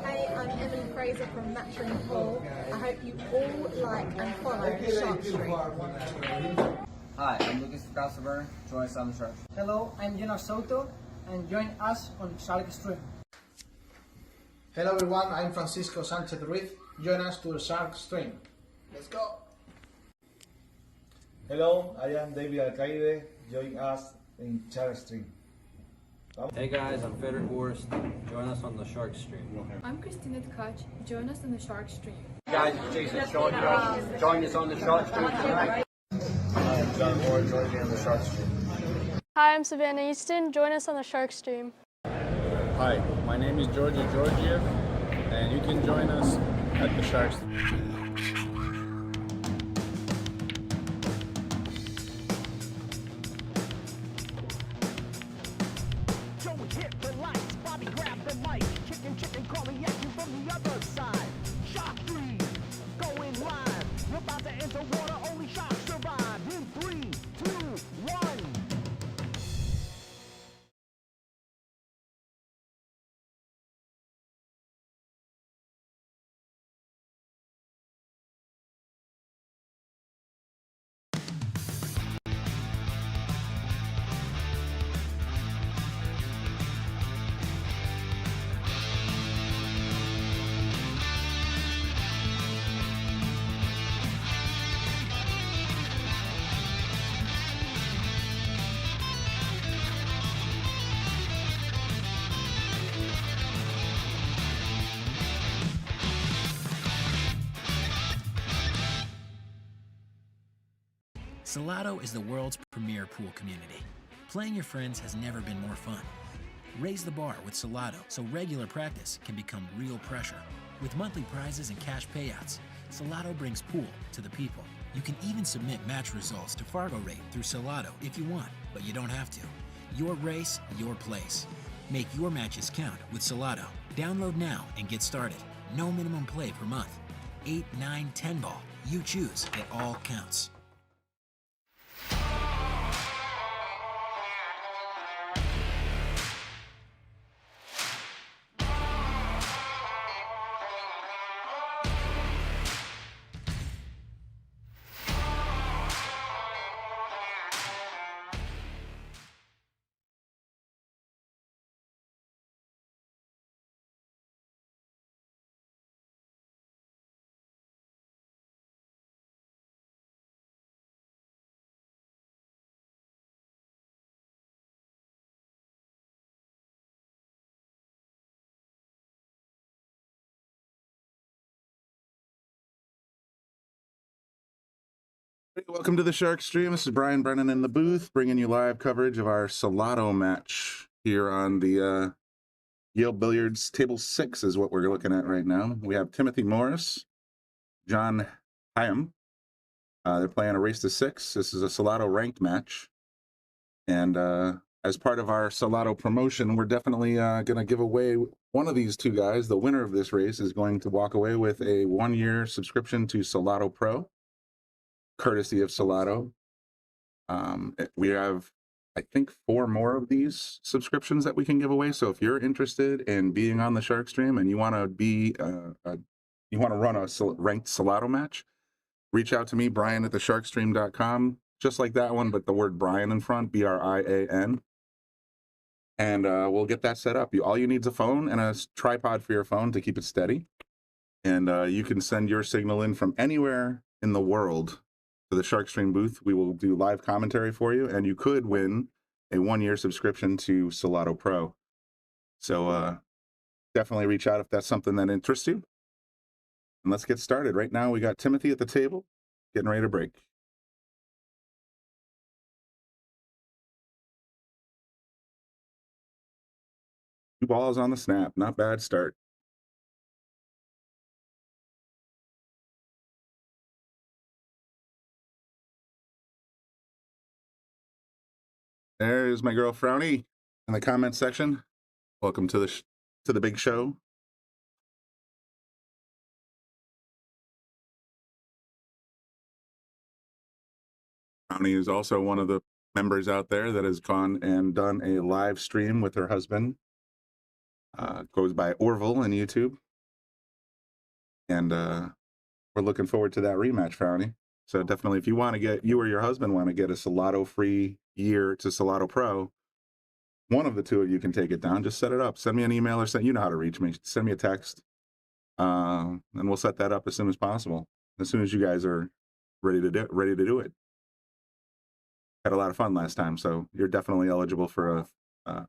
Hey, I'm Emily Fraser from Matching Pool. I hope you all like and follow Shark Street. Hi, I'm Lucas Christopher. Join us on the Shark. Hello, I'm Salotto, and join us on Shark Stream. Hello everyone, I'm Francisco Sanchez Ruiz. Join us to the Shark Stream. Let's go! Hello, I am David Alcaide. Join us in Shark Stream. Hey guys, I'm Frederick Horst. Join us on the Shark Stream. I'm Christina Tkach. Join us on the Shark Stream. Guys, it's Jason Short. Join us on the Shark Stream tonight. I'm John Moore. Join me on the Shark Stream. Hi, I'm Savannah Easton. Join us on the Shark Stream. Hi, my name is Georgia Georgiev, and you can join us at the Shark Stream. Salotto is the world's premier pool community. Playing your friends has never been more fun. Raise the bar with Salotto so regular practice can become real pressure. With monthly prizes and cash payouts, Salotto brings pool to the people. You can even submit match results to Fargo Rate through Salotto if you want, but you don't have to. Your race, your place. Make your matches count with Salotto. Download now and get started. No minimum play per month. 8, 9, 10 ball. You choose. It all counts. Welcome to the Shark Stream. This is Brian Brennan in the booth, bringing you live coverage of our Salotto match here on the Yale Billiards. Table 6 is what we're looking at right now. We have Timothy Morris, John Higham. They're playing a race to 6. This is a Salotto ranked match. And as part of our Salotto promotion, we're definitely going to give away one of these two guys. The winner of this race is going to walk away with a 1-year subscription to Salotto Pro, courtesy of Salotto. We have, I think, 4 more of these subscriptions that we can give away. So if you're interested in being on the Shark Stream and you want to be, you want to run a ranked Salotto match, reach out to me, Brian at thesharkstream.com, just like that one, but the word Brian in front, B-R-I-A-N. And we'll get that set up. All you need is a phone and a tripod for your phone to keep it steady. And you can send your signal in from anywhere in the world to the Shark Stream booth. We will do live commentary for you, and you could win a 1-year subscription to Salotto Pro. So definitely reach out if that's something that interests you. And let's get started. Right now we got Timothy at the table, getting ready to break. Two balls on the snap, not bad start. There's my girl Frowny in the comment section. Welcome to the big show. Frowny is also one of the members out there that has gone and done a live stream with her husband Goes by Orville on YouTube. And we're looking forward to that rematch, Frowny. So definitely, if you want to get, you or your husband want to get a Salotto free year to Salotto Pro, one of the two of you can take it down. Just set it up. Send me an email or send, you know how to reach me. Send me a text. And we'll set that up as soon as possible. As soon as you guys are ready to do it. Had a lot of fun last time, so you're definitely eligible for a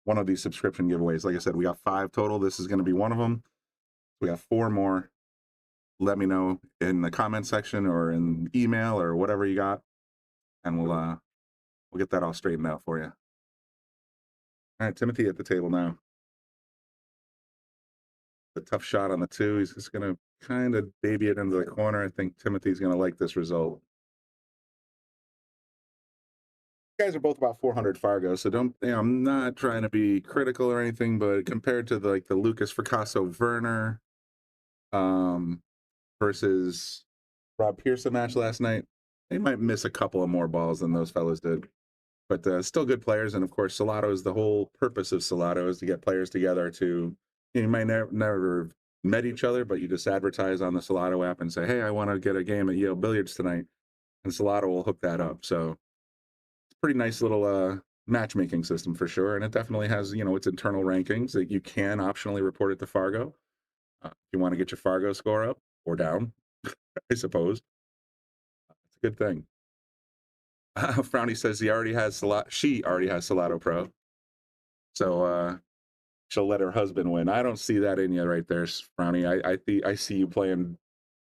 one of these subscription giveaways. Like I said, we got 5 total. This is going to be one of them. We got 4 more. Let me know in the comment section or in email or whatever you got, and we'll get that all straightened out for you. All right, Timothy at the table now. The tough shot on the 2. He's just going to kind of baby it into the corner. I think Timothy's going to like this result. You guys are both about 400 Fargo, so don't, you know, I'm not trying to be critical or anything, but compared to the Lucas Fracasso Werner versus Rob Pearson match last night, they might miss a couple of more balls than those fellas did. But still good players, and of course, Salotto is the whole purpose of Salotto is to get players together to, you might never have met each other, but you just advertise on the Salotto app and say, hey, I want to get a game at Yale Billiards tonight, and Salotto will hook that up. So it's a pretty nice little matchmaking system for sure, and it definitely has, you know, its internal rankings that you can optionally report it to Fargo if you want to get your Fargo score up or down, I suppose. It's a good thing. Frowny says she already has Salotto Pro, so she'll let her husband win. I don't see that in you right there, Frowny. I see you playing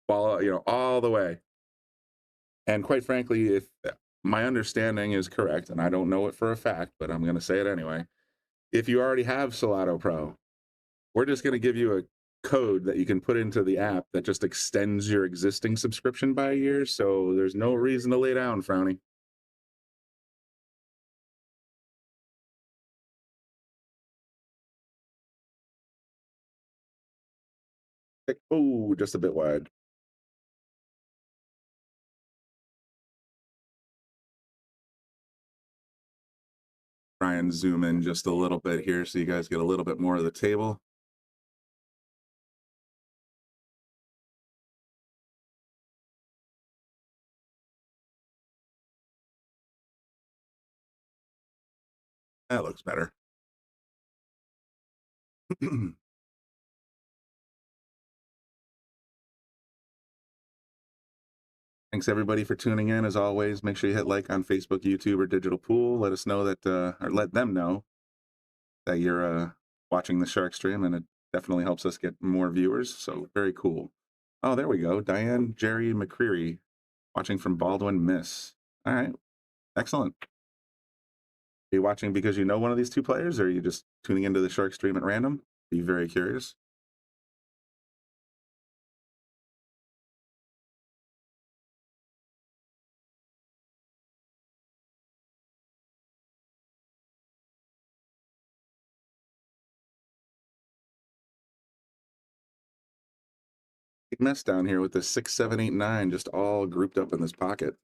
ball, you know, all the way. And quite frankly, if my understanding is correct, and I don't know it for a fact, but I'm going to say it anyway, if you already have Salotto Pro, we're just going to give you a code that you can put into the app that just extends your existing subscription by a year. So there's no reason to lay down, Frowny. Oh, just a bit wide. Try and zoom in just a little bit here so you guys get a little bit more of the table. That looks better. Thanks everybody for tuning in. As always, make sure you hit like on Facebook, YouTube, or Digital Pool. Let us know that, or let them know that you're watching the Shark stream, and it definitely helps us get more viewers. So very cool. Oh, there we go. Diane Jerry McCreary watching from Baldwin, Miss. All right, excellent. Are you watching because you know one of these two players, or are you just tuning into the Shark stream at random? Be very curious. Mess down here with the 6, 7, 8, 9 just all grouped up in this pocket.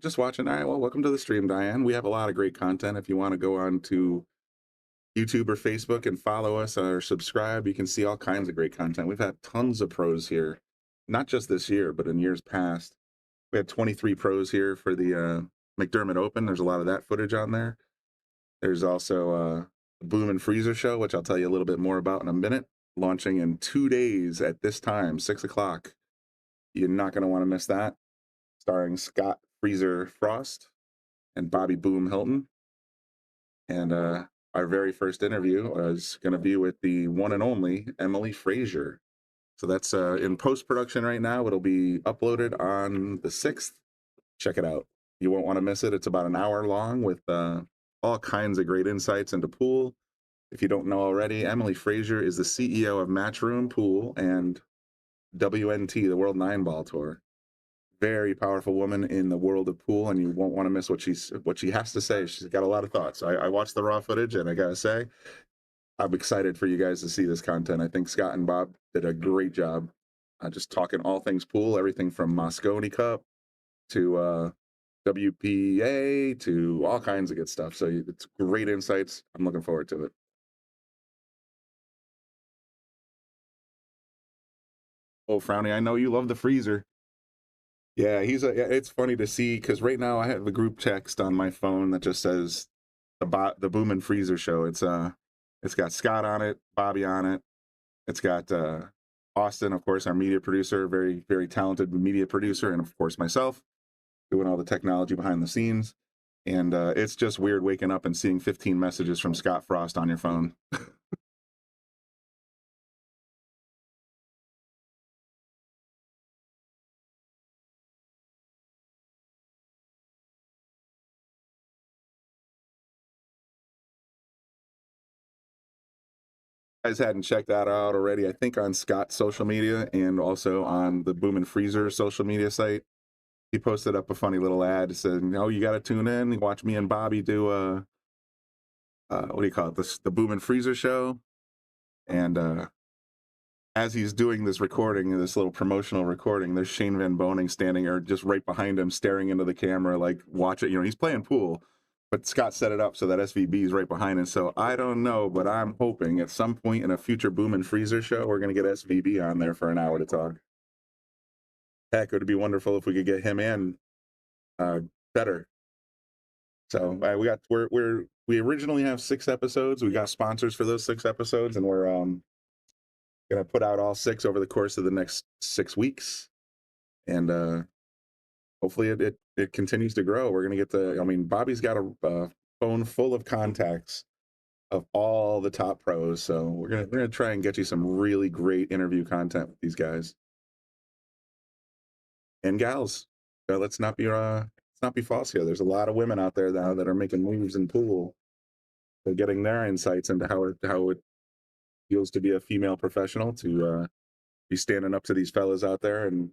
Just watching. All right, well, welcome to the stream, Diane. We have a lot of great content. If you want to go on to YouTube or Facebook and follow us or subscribe, you can see all kinds of great content. We've had tons of pros here, not just this year, but in years past. We had 23 pros here for the McDermott Open. There's a lot of that footage on there. There's also the Boom and Freezer show, which I'll tell you a little bit more about in a minute, launching in 2 days at this time, 6 o'clock. You're not going to want to miss that. Starring Scott Freezer Frost and Bobby Boom Hilton. And our very first interview is going to be with the one and only Emily Frazier. So that's in post-production right now. It'll be uploaded on the 6th. Check it out. You won't want to miss it. It's about an hour long with all kinds of great insights into pool. If you don't know already, Emily Frazier is the CEO of Matchroom Pool and WNT, the World 9-Ball Tour. Very powerful woman in the world of pool, and you won't want to miss what she has to say. She's got a lot of thoughts. I watched the raw footage, and I gotta say, I'm excited for you guys to see this content. I think Scott and Bob did a great job just talking all things pool, everything from Moscone Cup to WPA to all kinds of good stuff. So it's great insights. I'm looking forward to it. Oh, Frowny, I know you love the freezer. Yeah, it's funny to see because right now I have a group text on my phone that just says the Boom and Freezer Show. It's got Scott on it, Bobby on it. It's got Austin, of course, our media producer, very, very talented media producer, and of course myself, doing all the technology behind the scenes. And it's just weird waking up and seeing 15 messages from Scott Frost on your phone. Guys hadn't checked that out already, I think on Scott's social media and also on the Boom and Freezer social media site. He posted up a funny little ad that said, "Oh, you got to tune in, watch me and Bobby do what do you call it? The Boom and Freezer show." And as he's doing this recording, this little promotional recording, there's Shane Van Boning standing or just right behind him, staring into the camera, like watch it. You know, he's playing pool, but Scott set it up so that SVB is right behind him. So I don't know, but I'm hoping at some point in a future Boom and Freezer show, we're going to get SVB on there for an hour to talk. Heck, it would be wonderful if we could get him in better. So we originally have 6 episodes. We got sponsors for those 6 episodes, and we're gonna put out all 6 over the course of the next 6 weeks, and hopefully it continues to grow. We're gonna get Bobby's got a phone full of contacts of all the top pros, so we're gonna try and get you some really great interview content with these guys and gals. Let's not be false here. There's a lot of women out there now that are making moves in pool. They're getting their insights into how it feels to be a female professional, to be standing up to these fellas out there and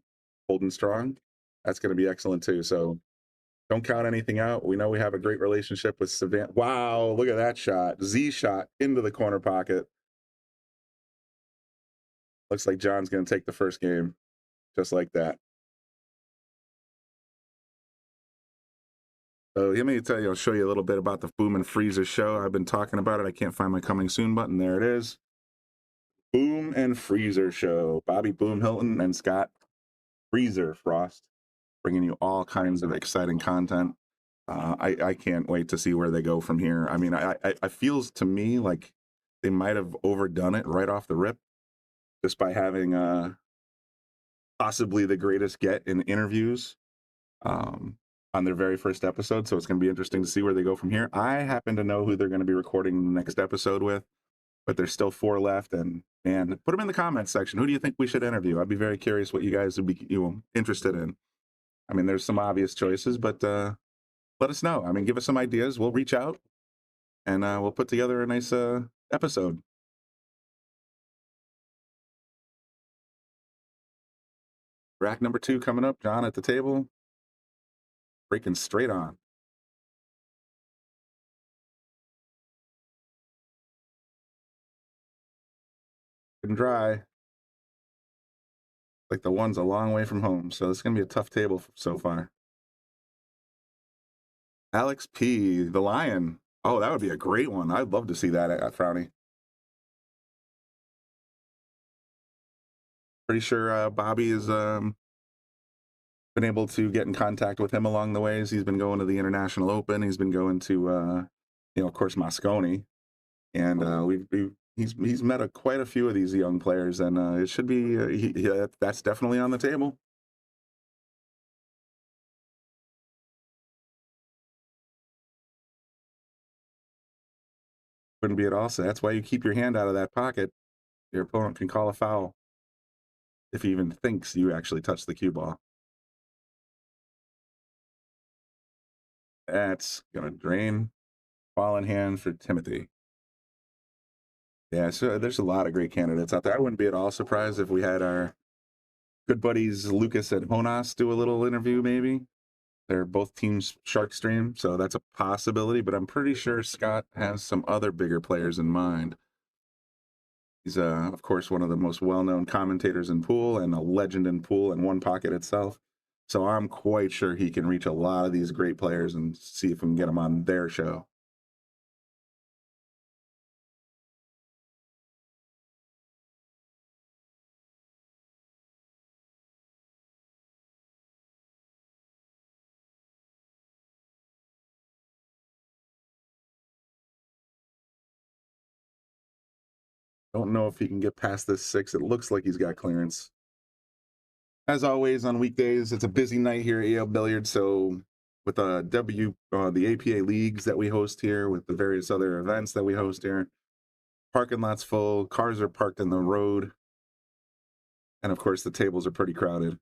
holding strong. That's going to be excellent too. So don't count anything out. We know we have a great relationship with Savannah. Wow, look at that shot. Z shot into the corner pocket. Looks like John's going to take the first game just like that. So let me I'll show you a little bit about the Boom and Freezer show. I've been talking about it. I can't find my coming soon button. There it is. Boom and Freezer show. Bobby Boom Hilton and Scott Freezer Frost bringing you all kinds of exciting content. I can't wait to see where they go from here. I mean, I feels to me like they might have overdone it right off the rip just by having possibly the greatest get in interviews on their very first episode. So it's going to be interesting to see where they go from here. I happen to know who they're going to be recording the next episode with, but there's still 4 left. And put them in the comments section. Who do you think we should interview? I'd be very curious what you guys would be interested in. I mean, there's some obvious choices, but let us know. I mean, give us some ideas. We'll reach out and we'll put together a nice episode. Rack number 2 coming up. John at the table. Breaking straight on. And dry. Like the one's a long way from home. So it's going to be a tough table so far. Alex P, the Lion. Oh, that would be a great one. I'd love to see that at Frowny. Pretty sure Bobby has been able to get in contact with him along the ways. He's been going to the International Open. He's been going to, of course, Moscone. And he's met quite a few of these young players. And it should be, that's definitely on the table. Wouldn't be at all. So that's why you keep your hand out of that pocket. Your opponent can call a foul if he even thinks you actually touched the cue ball. That's going to drain. Ball in hand for Timothy. Yeah, so there's a lot of great candidates out there. I wouldn't be at all surprised if we had our good buddies Lucas and Jonas do a little interview, maybe. They're both teams Shark Stream, so that's a possibility, but I'm pretty sure Scott has some other bigger players in mind. He's, of course, one of the most well-known commentators in pool and a legend in pool and One Pocket itself. So I'm quite sure he can reach a lot of these great players and see if we can get them on their show. Don't know if he can get past this 6. It looks like he's got clearance. As always, on weekdays, it's a busy night here at Yale Billiards. So with the APA leagues that we host here, with the various other events that we host here, parking lot's full, cars are parked in the road, and of course the tables are pretty crowded.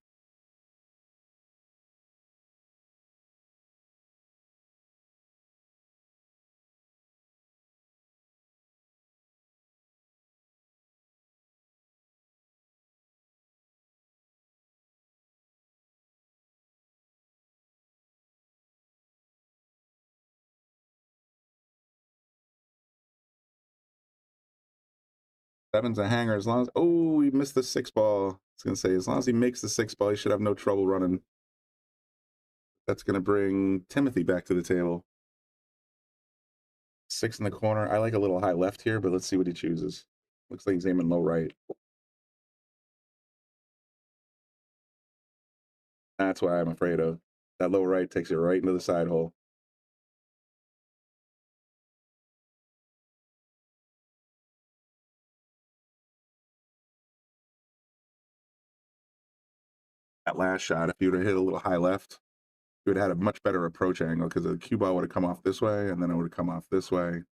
Seven's a hanger as long as, oh, he missed the 6 ball. I was going to say, as long as he makes the 6 ball, he should have no trouble running. That's going to bring Timothy back to the table. 6 in the corner. I like a little high left here, but let's see what he chooses. Looks like he's aiming low right. That's what I'm afraid of. That low right takes you right into the side hole. That last shot, if you would have hit a little high left, you would have had a much better approach angle because the cue ball would have come off this way, and then it would have come off this way,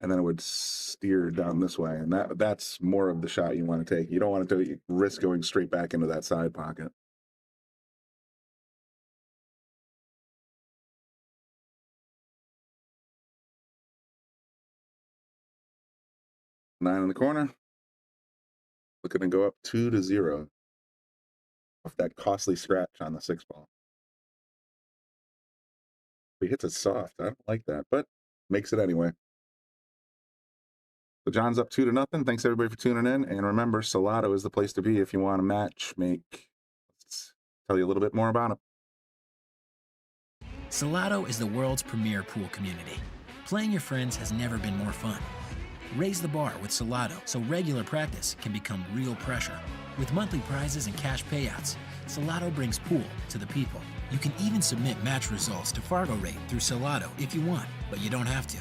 and then it would steer down this way. And that's more of the shot you want to take. You don't want to risk going straight back into that side pocket. Nine in the corner. Looking to go up 2-0 off that costly scratch on the 6 ball. He hits it soft. I don't like that, but makes it anyway. So John's up 2-0. Thanks everybody for tuning in. And remember, Salotto is the place to be if you want a match make. Let's tell you a little bit more about it. Salotto is the world's premier pool community. Playing your friends has never been more fun. Raise the bar with Salotto so regular practice can become real pressure. With monthly prizes and cash payouts, Salotto brings pool to the people. You can even submit match results to Fargo Rate through Salotto if you want, but you don't have to.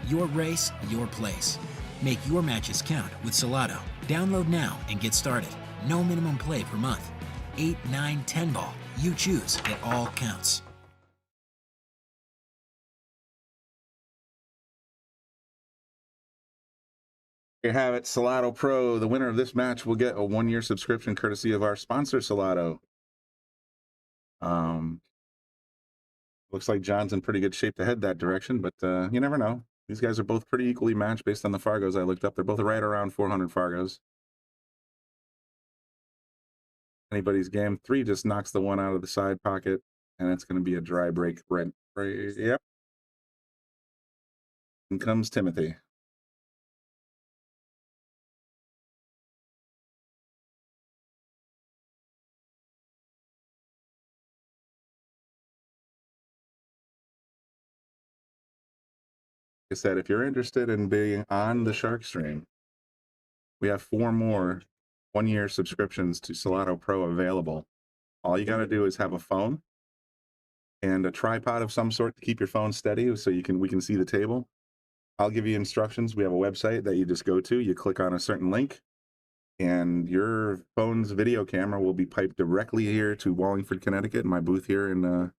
Your race, your place. Make your matches count with Salotto. Download now and get started. No minimum play per month. 8, 9, 10 ball. You choose. It all counts. There you have it, Salotto Pro. The winner of this match will get a 1-year subscription courtesy of our sponsor, Salotto. Looks like John's in pretty good shape to head that direction, but you never know. These guys are both pretty equally matched based on the Fargos I looked up. They're both right around 400 Fargos. Anybody's game. 3 just knocks the 1 out of the side pocket, and it's going to be a dry break. Right. Yep. In comes Timothy. Like I said, if you're interested in being on the Shark Stream, we have 4 more 1-year subscriptions to Salotto Pro available. All you got to do is have a phone and a tripod of some sort to keep your phone steady so we can see the table. I'll give you instructions. We have a website that you just go to. You click on a certain link, and your phone's video camera will be piped directly here to Wallingford, Connecticut, my booth here in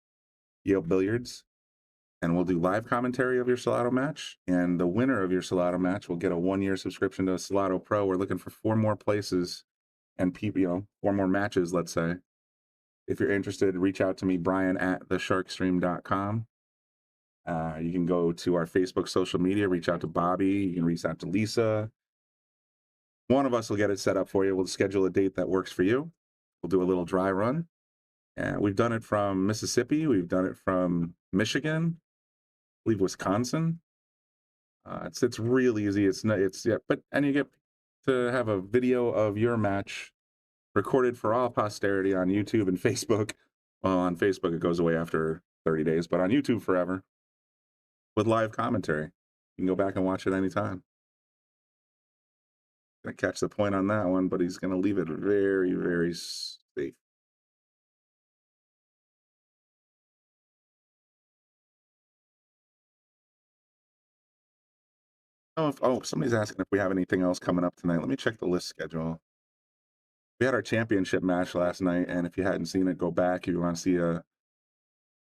Yale Billiards. And we'll do live commentary of your Salotto match. And the winner of your Salotto match will get a 1-year subscription to Salotto Pro. We're looking for 4 more places and people, 4 more matches, let's say. If you're interested, reach out to me, Brian at thesharkstream.com. You can go to our Facebook social media, reach out to Bobby. You can reach out to Lisa. One of us will get it set up for you. We'll schedule a date that works for you. We'll do a little dry run. And we've done it from Mississippi. We've done it from Michigan. I believe Wisconsin. It's real easy. And you get to have a video of your match recorded for all posterity on YouTube and Facebook. Well, on Facebook it goes away after 30 days, but on YouTube forever with live commentary. You can go back and watch it anytime. Gonna catch the point on that one, but he's gonna leave it very, very safe. Oh, somebody's asking if we have anything else coming up tonight. Let me check the list schedule. We had our championship match last night, and if you hadn't seen it, go back. If you want to see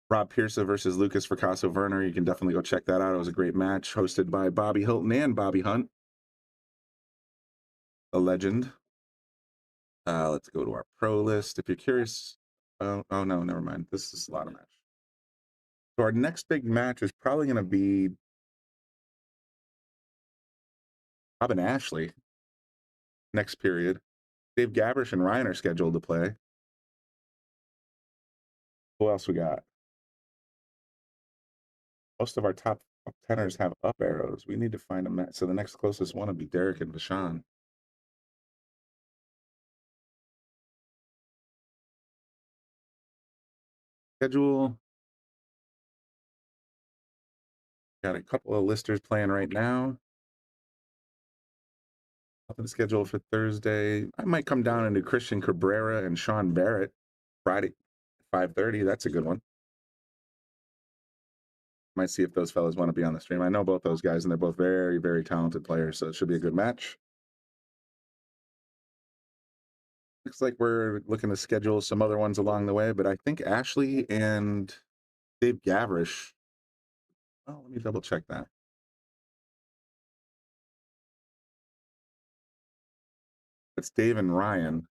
Rob Pierce versus Lucas Fracasso Werner, you can definitely go check that out. It was a great match, hosted by Bobby Hilton and Bobby Hunt, a legend. Let's go to our pro list. If you're curious, oh no, never mind. This is a lot of match. So our next big match is probably going to be Bob and Ashley next period. Dave Gabrish and Ryan are scheduled to play. Who else we got? Most of our top tenors have up arrows. We need to find a match. So the next closest one would be Derek and Vashon. Schedule. Got a couple of listers playing right now. Up in the schedule for Thursday. I might come down and do Christian Cabrera and Sean Barrett Friday, 5:30. That's a good one. Might see if those fellas want to be on the stream. I know both those guys, and they're both very, very talented players, so it should be a good match. Looks like we're looking to schedule some other ones along the way, but I think Ashley and Dave Gavrish. Oh, let me double check that. It's Dave and Ryan.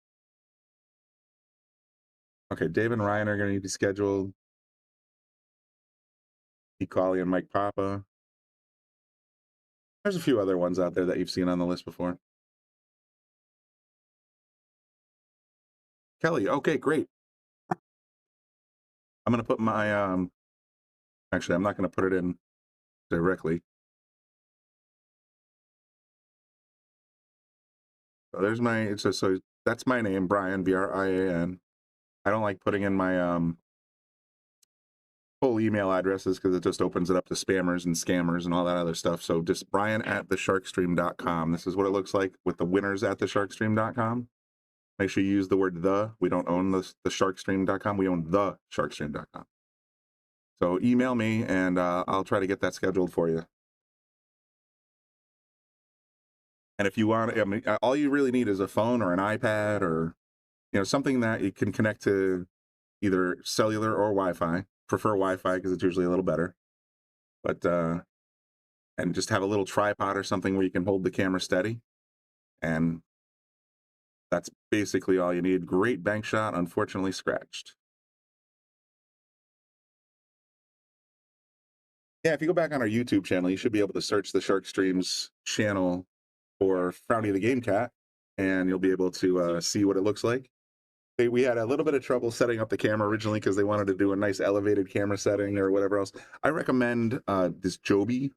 Okay, Dave and Ryan are going to be scheduled. Pete Cawley and Mike Papa. There's a few other ones out there that you've seen on the list before. Kelly, okay, great. I'm going to put my, actually, I'm not going to put it in directly. So there's my, so that's my name, Brian, Brian. I don't like putting in my full email addresses because it just opens it up to spammers and scammers and all that other stuff. So just brian@thesharkstream.com. This is what it looks like with the winners at thesharkstream.com. Make sure you use the word the. We don't own the sharkstream.com. We own the sharkstream.com. So email me and I'll try to get that scheduled for you. And if you want, I mean, all you really need is a phone or an iPad or, something that you can connect to either cellular or Wi-Fi. Prefer Wi-Fi because it's usually a little better. But, and just have a little tripod or something where you can hold the camera steady. And that's basically all you need. Great bank shot, unfortunately scratched. Yeah, if you go back on our YouTube channel, you should be able to search the Shark Streams channel for Frowny the Game Cat, and you'll be able to see what it looks like. We had a little bit of trouble setting up the camera originally because they wanted to do a nice elevated camera setting or whatever else. I recommend this Joby.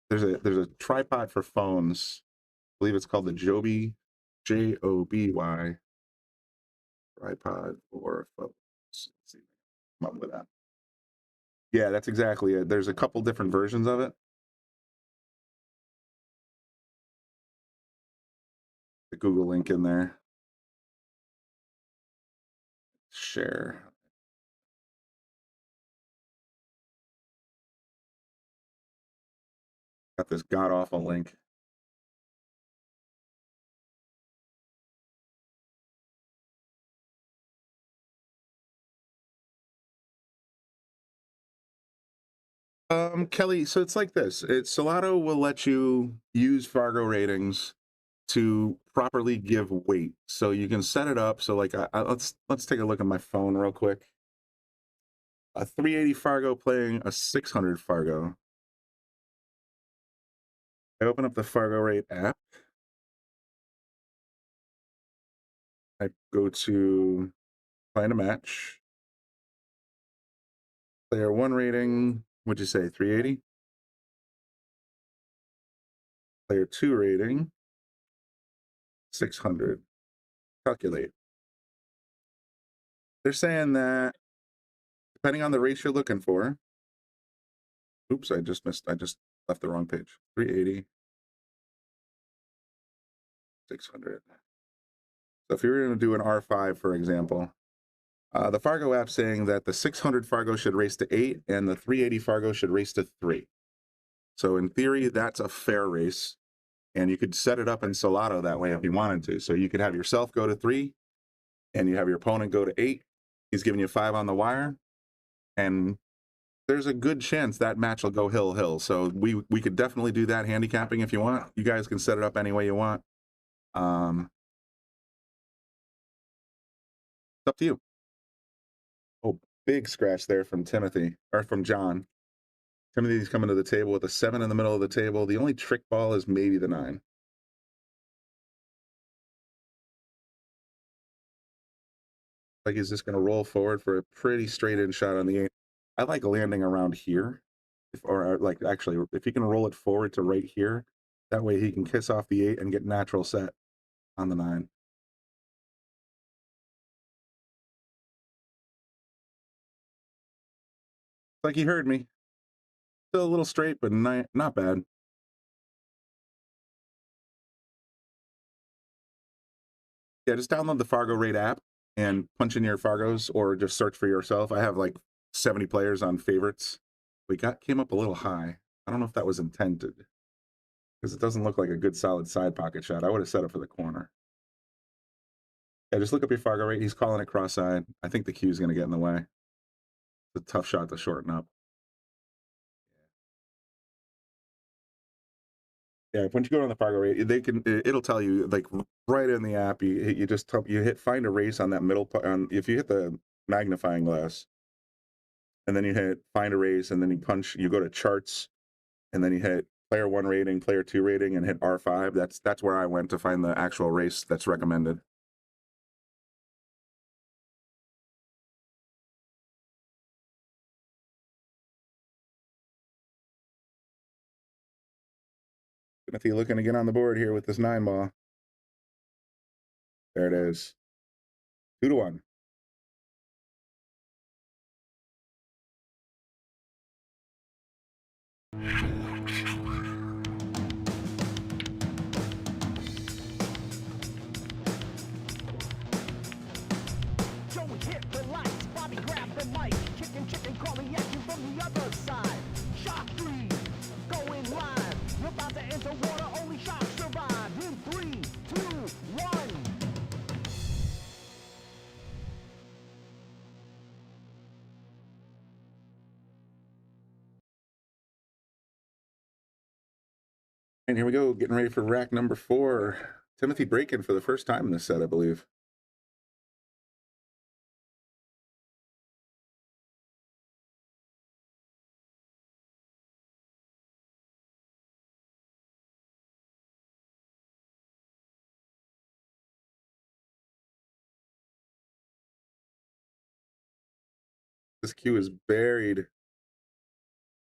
There's a tripod for phones. I believe it's called the Joby, Joby tripod for phones. Let's see if I can come up with that. Yeah, that's exactly it. There's a couple different versions of it. The Google link in there. Share. Got this god-awful link. Kelly, so it's like this. Salotto will let you use Fargo ratings to properly give weight. So you can set it up. So like, let's take a look at my phone real quick. A 380 Fargo playing a 600 Fargo. I open up the Fargo Rate app. I go to find a match. Player 1 rating, what'd you say, 380? Player 2 rating, 600. Calculate. They're saying that depending on the race you're looking for, oops, I just left the wrong page. 380, 600. So if you're going to do an R5, for example, the Fargo app saying that the 600 Fargo should race to 8 and the 380 Fargo should race to 3. So in theory, that's a fair race. And you could set it up in Salotto that way if you wanted to. So you could have yourself go to 3, and you have your opponent go to 8. He's giving you 5 on the wire, and there's a good chance that match will go hill. So we could definitely do that handicapping if you want. You guys can set it up any way you want. It's up to you. Oh, big scratch there from Timothy, or from John. Timothy's coming to the table with a 7 in the middle of the table. The only trick ball is maybe the 9. Like he's just going to roll forward for a pretty straight in shot on the 8. I like landing around here, or like actually, if he can roll it forward to right here, that way he can kiss off the 8 and get natural set on the 9. Like he heard me. Still a little straight, but not bad. Yeah, just download the Fargo Rate app and punch in your Fargos, or just search for yourself. I have like 70 players on favorites. We came up a little high. I don't know if that was intended, because it doesn't look like a good solid side pocket shot. I would have set it for the corner. Yeah, just look up your Fargo Rate. He's calling it cross-side. I think the cue is going to get in the way. It's a tough shot to shorten up. Yeah, once you go on the Fargo Rate, it'll tell you, like, right in the app. You hit find a race on that middle part. If you hit the magnifying glass, and then you hit find a race, and then you go to charts, and then you hit player 1 rating, player 2 rating, and hit R5. That's where I went to find the actual race that's recommended. Timothy looking to get on the board here with this 9 ball. There it is. 2-1. Joey hit the lights, Bobby grabbed the mic, chicken calling at you from the other side. Shock 3, going live. You're about to enter water, only shock survive. In 3, 2, 1. And here we go, getting ready for rack number 4. Timothy breaking for the first time in this set, I believe. This cue is buried.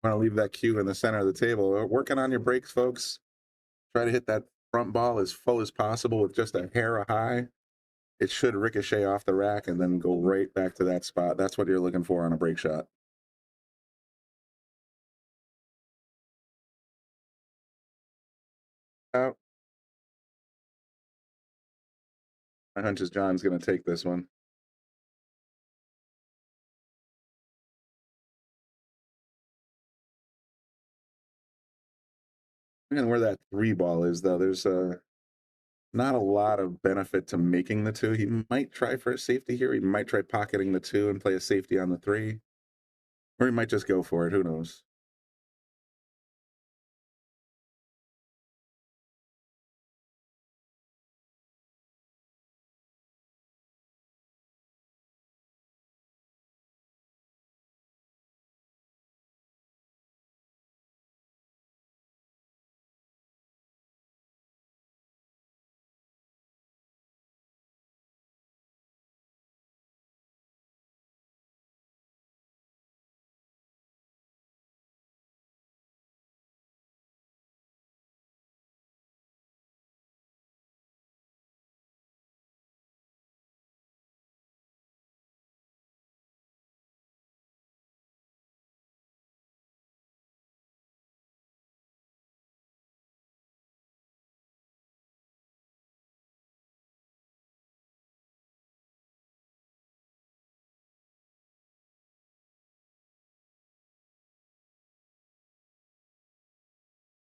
I want to leave that cue in the center of the table. Working on your breaks, folks. Try to hit that front ball as full as possible with just a hair high. It should ricochet off the rack and then go right back to that spot. That's what you're looking for on a break shot. Out. My hunch is John's going to take this one. And where that 3 ball is, though, there's not a lot of benefit to making the 2. He might try for a safety here. He might try pocketing the 2 and play a safety on the 3. Or he might just go for it. Who knows?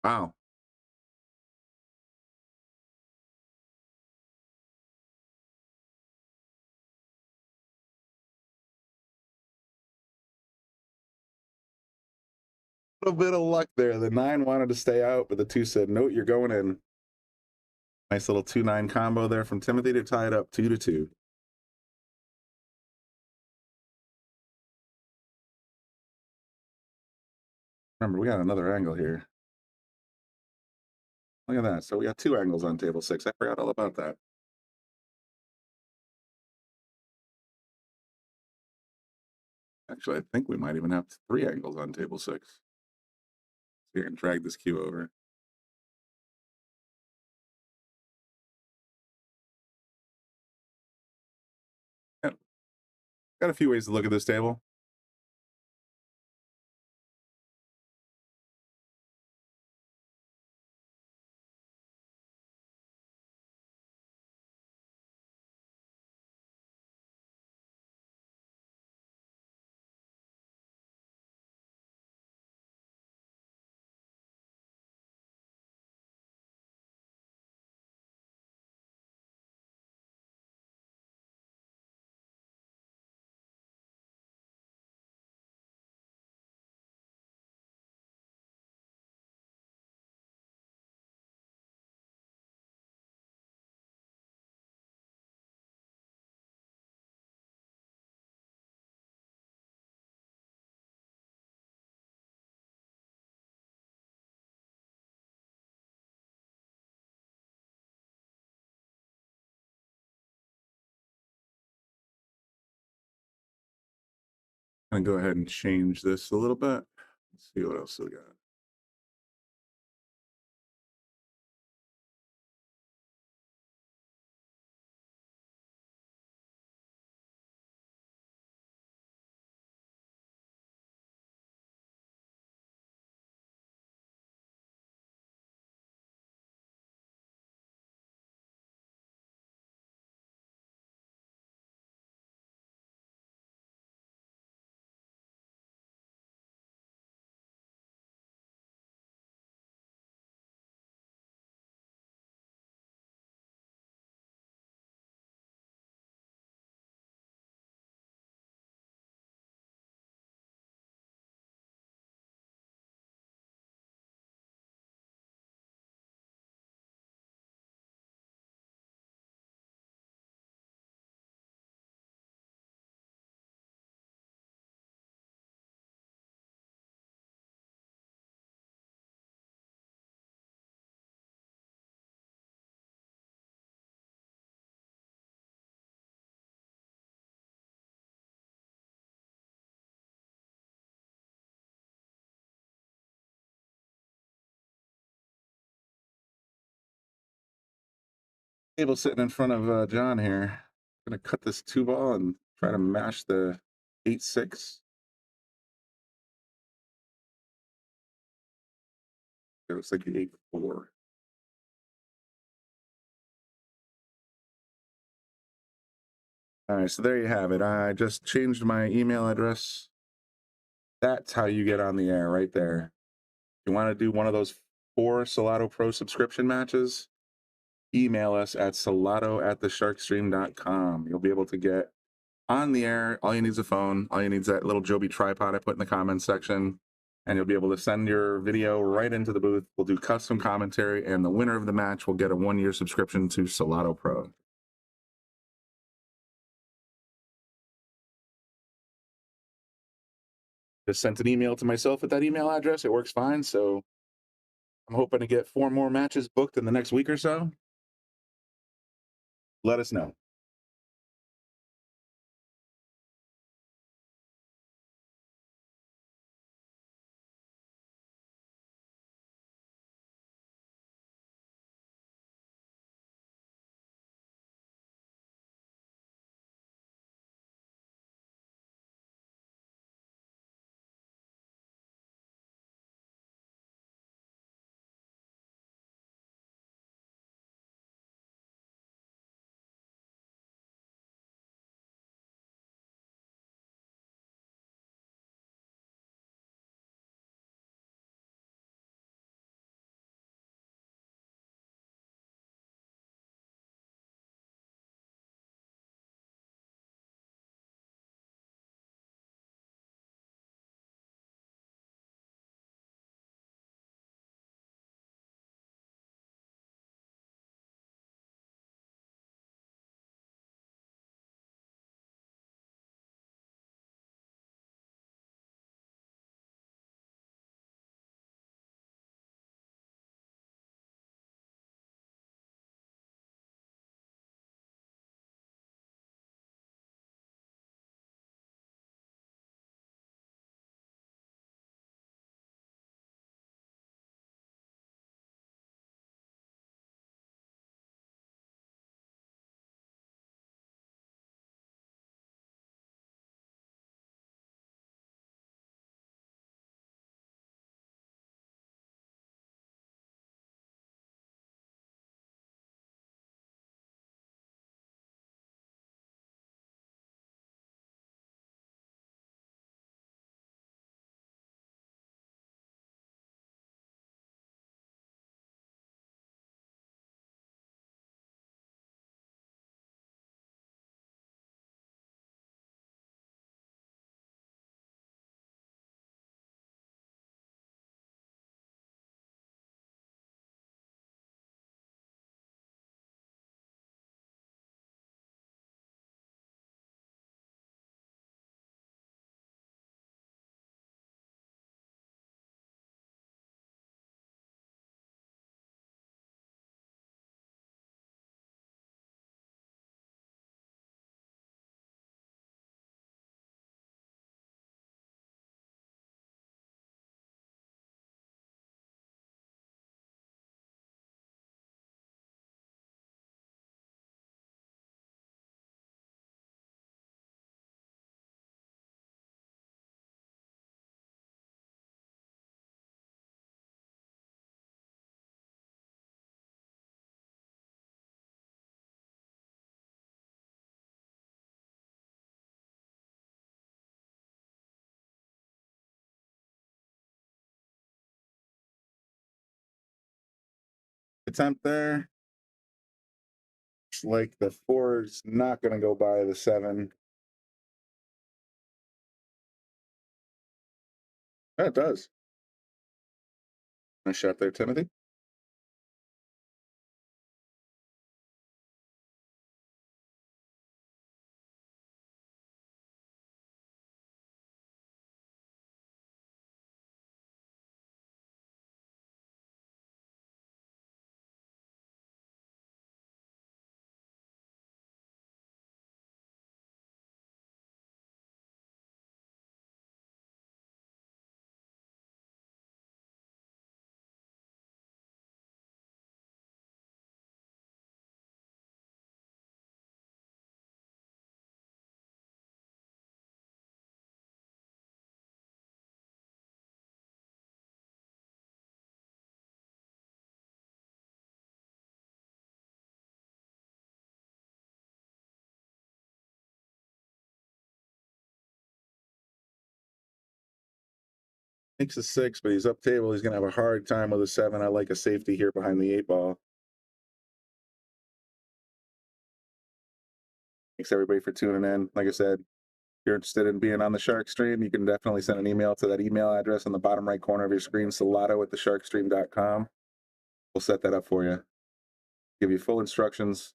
Wow. A little bit of luck there. The 9 wanted to stay out, but the 2 said, "No, you're going in." Nice little 2-9 combo there from Timothy to tie it up 2-2. Remember, we got another angle here. Look at that. So we got 2 angles on table 6. I forgot all about that. Actually, I think we might even have 3 angles on table 6. So you're going to drag this cue over. Yeah. Got a few ways to look at this table. I'm going to go ahead and change this a little bit. Let's see what else we got. Table sitting in front of John here. I'm going to cut this 2-ball and try to mash the 8-6. It looks like the 8-4. All right, so there you have it. I just changed my email address. That's how you get on the air right there. If you want to do one of those 4 Salotto Pro subscription matches, email us at salotto@thesharkstream.com. You'll be able to get on the air. All you need is a phone. All you need is that little Joby tripod I put in the comments section, and you'll be able to send your video right into the booth. We'll do custom commentary, and the winner of the match will get a 1-year subscription to Salotto Pro. Just sent an email to myself at that email address. It works fine, so I'm hoping to get 4 more matches booked in the next week or so. Let us know. attempt there. Looks like the 4 is not going to go by the 7. Yeah, it does. Nice shot there, Timothy. Makes a 6, but he's up table. He's going to have a hard time with a 7. I like a safety here behind the 8 ball. Thanks everybody for tuning in. Like I said, if you're interested in being on the Shark Stream, you can definitely send an email to that email address on the bottom right corner of your screen, salotto@thesharkstream.com. We'll set that up for you. Give you full instructions,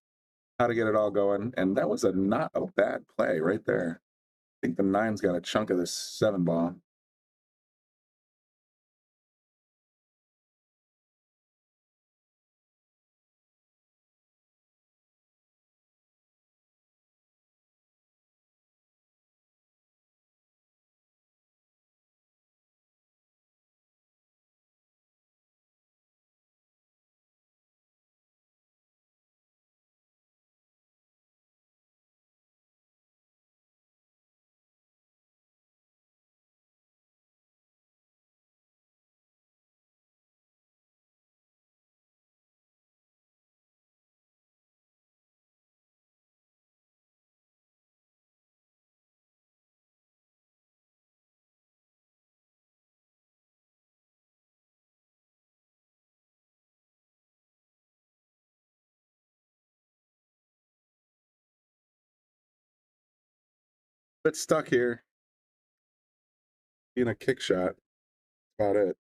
how to get it all going. And that was not a bad play right there. I think the 9's got a chunk of this 7 ball. Bit stuck here. Being a kick shot. That's about it.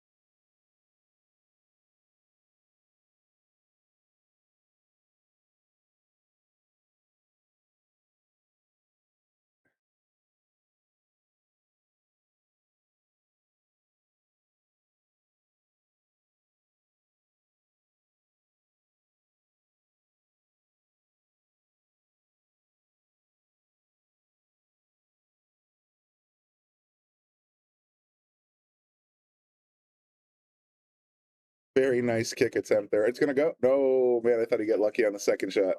Very nice kick attempt there. It's going to go. No, man, I thought he'd get lucky on the second shot.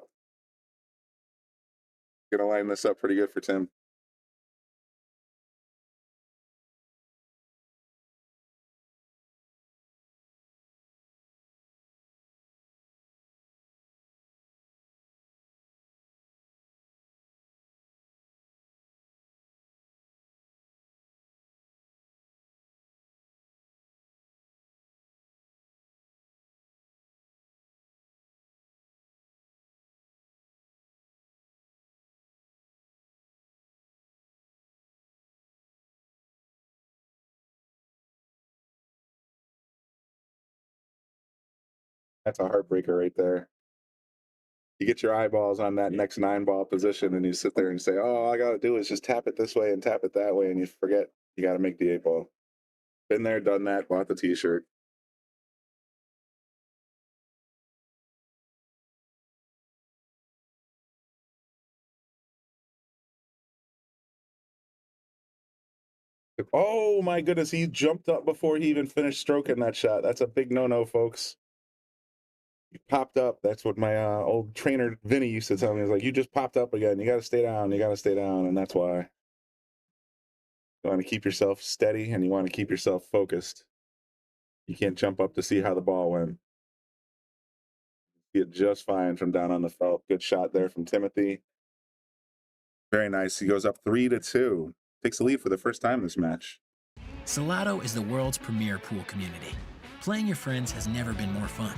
Going to line this up pretty good for Tim. That's a heartbreaker right there. You get your eyeballs on that next 9 ball position and you sit there and say, oh, all I got to do is just tap it this way and tap it that way. And you forget you got to make the 8 ball. Been there, done that, bought the t-shirt. Oh my goodness, he jumped up before he even finished stroking that shot. That's a big no-no, folks. He popped up. That's what my old trainer Vinny used to tell me. He's like, you just popped up again. You got to stay down. You got to stay down. And that's why you want to keep yourself steady and you want to keep yourself focused. You can't jump up to see how the ball went. See it just fine from down on the felt. Good shot there from Timothy. Very nice. He goes up 3-2. Takes the lead for the first time this match. Salotto is the world's premier pool community. Playing your friends has never been more fun.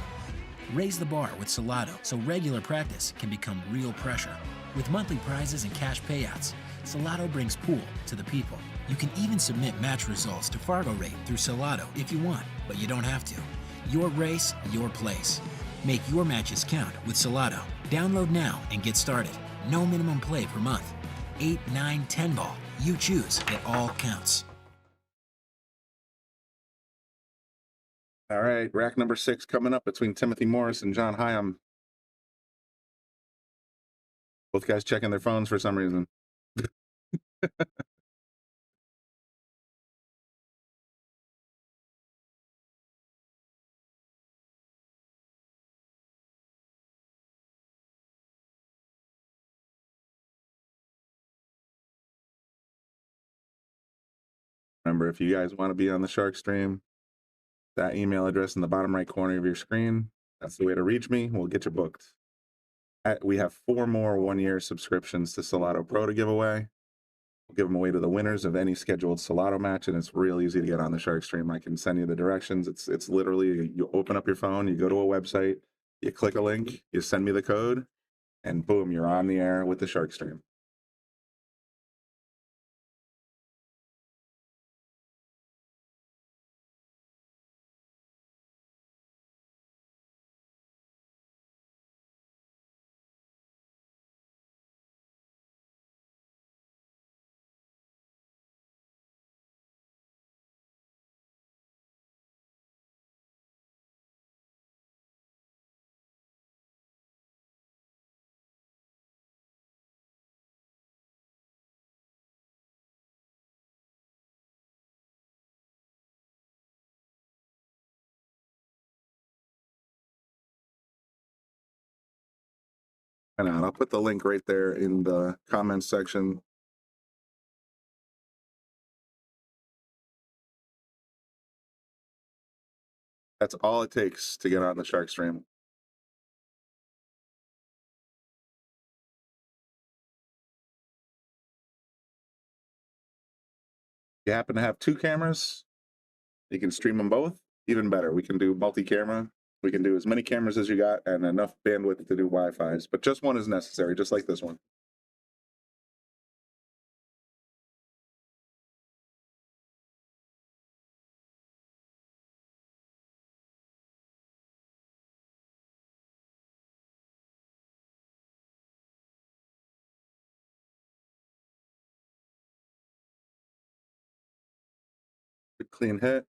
Raise the bar with Salotto so regular practice can become real pressure. With monthly prizes and cash payouts, Salotto brings pool to the people. You can even submit match results to Fargo Rate through Salotto if you want, but you don't have to. Your race, your place. Make your matches count with Salotto. Download now and get started. No minimum play per month. 8, 9, 10 ball. You choose. It all counts. All right, rack number 6 coming up between Timothy Morris and John Higham. Both guys checking their phones for some reason. Remember, if you guys want to be on the Shark Stream, that email address in the bottom right corner of your screen, that's the way to reach me. We'll get you booked. We have 4 more 1-year subscriptions to Salotto Pro to give away. We'll give them away to the winners of any scheduled Salotto match, and it's real easy to get on the Shark Stream. I can send you the directions. It's literally, you open up your phone, you go to a website, you click a link, you send me the code, and boom, you're on the air with the Shark Stream. And I'll put the link right there in the comments section. That's all it takes to get on the Shark Stream. If you happen to have 2 cameras, you can stream them both. Even better, we can do multi-camera. We can do as many cameras as you got and enough bandwidth to do Wi-Fi's, but just one is necessary, just like this one. Good clean hit.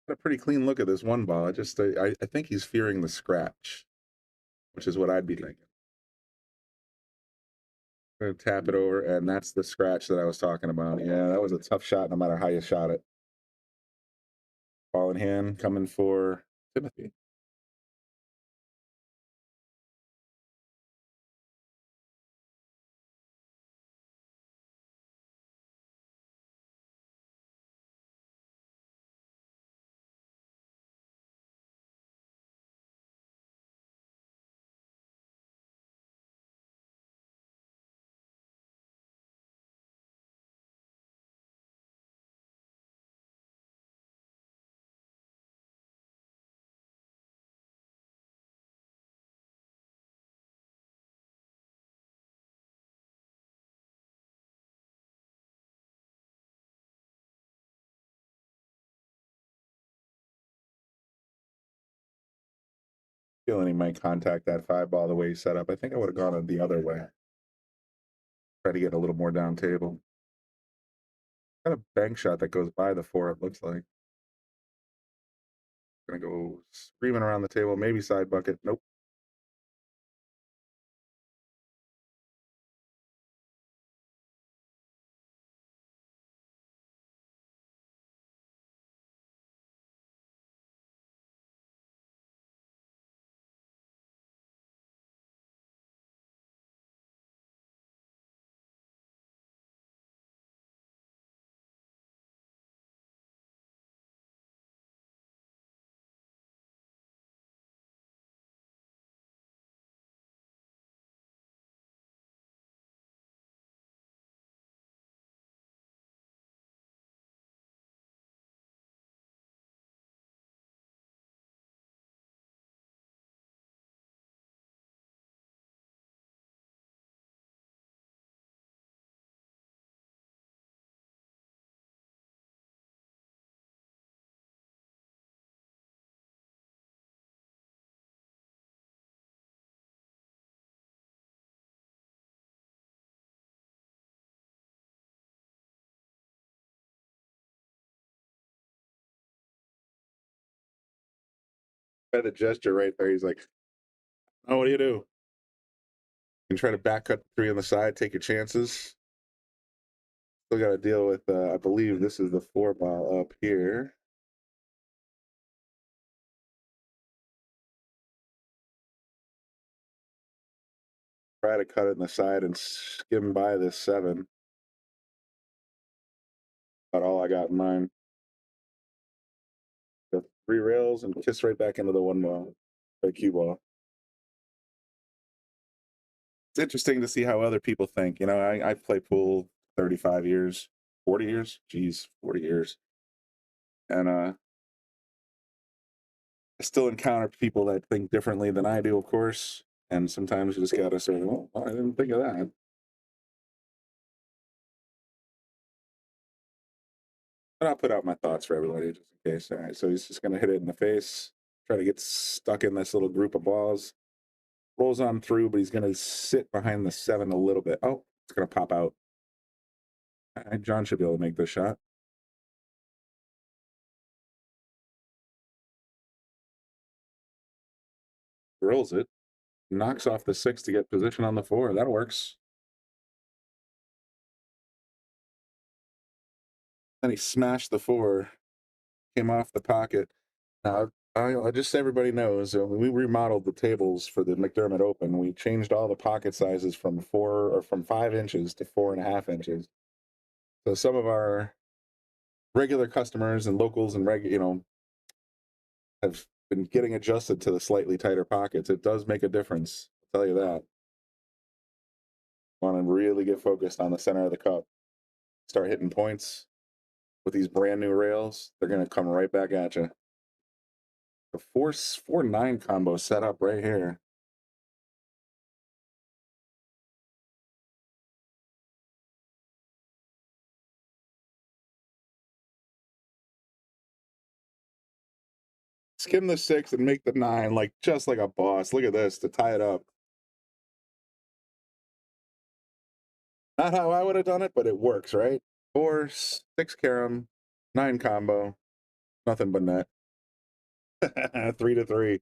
A pretty clean look at this one ball. I think he's fearing the scratch, which is what I'd be thinking. I'm gonna tap it over, and that's the scratch that I was talking about. Yeah, that was a tough shot no matter how you shot it. Ball in hand, coming for Timothy. Feeling he might contact that 5-ball the way he's set up. I think I would have gone the other way. Try to get a little more down table. Got a bank shot that goes by the 4, it looks like. Gonna go screaming around the table, maybe side bucket. Nope. By the gesture right there, he's like, "Oh, what do you do? You can try to back cut 3 on the side, take your chances." Still got to deal with, I believe this is the 4-ball up here. Try to cut it in the side and skim by this 7. About all I got in mind. The 3 rails and kiss right back into the 1 ball, the cue ball. It's interesting to see how other people think. You know, I play pool 35 years, 40 years. Geez, 40 years. And I still encounter people that think differently than I do, of course. And sometimes you just gotta say, "Well, I didn't think of that." But I'll put out my thoughts for everybody just in case. All right, so he's just gonna hit it in the face, try to get stuck in this little group of balls. Rolls on through, but he's gonna sit behind the 7 a little bit. Oh, it's gonna pop out. All right, John should be able to make this shot. Drills it, knocks off the 6 to get position on the 4. That works. Then he smashed the 4, came off the pocket. Now, I just so everybody knows, when we remodeled the tables for the McDermott Open, we changed all the pocket sizes from 5 inches to 4.5 inches. So some of our regular customers and locals and have been getting adjusted to the slightly tighter pockets. It does make a difference, I'll tell you that. Want to really get focused on the center of the cup. Start hitting points with these brand new rails. They're going to come right back at you. The 4-9 combo set up right here. Skim the 6 and make the 9 like just like a boss. Look at this to tie it up. Not how I would have done it, but it works, right? 4, 6 carom, 9 combo, nothing but net. 3-3.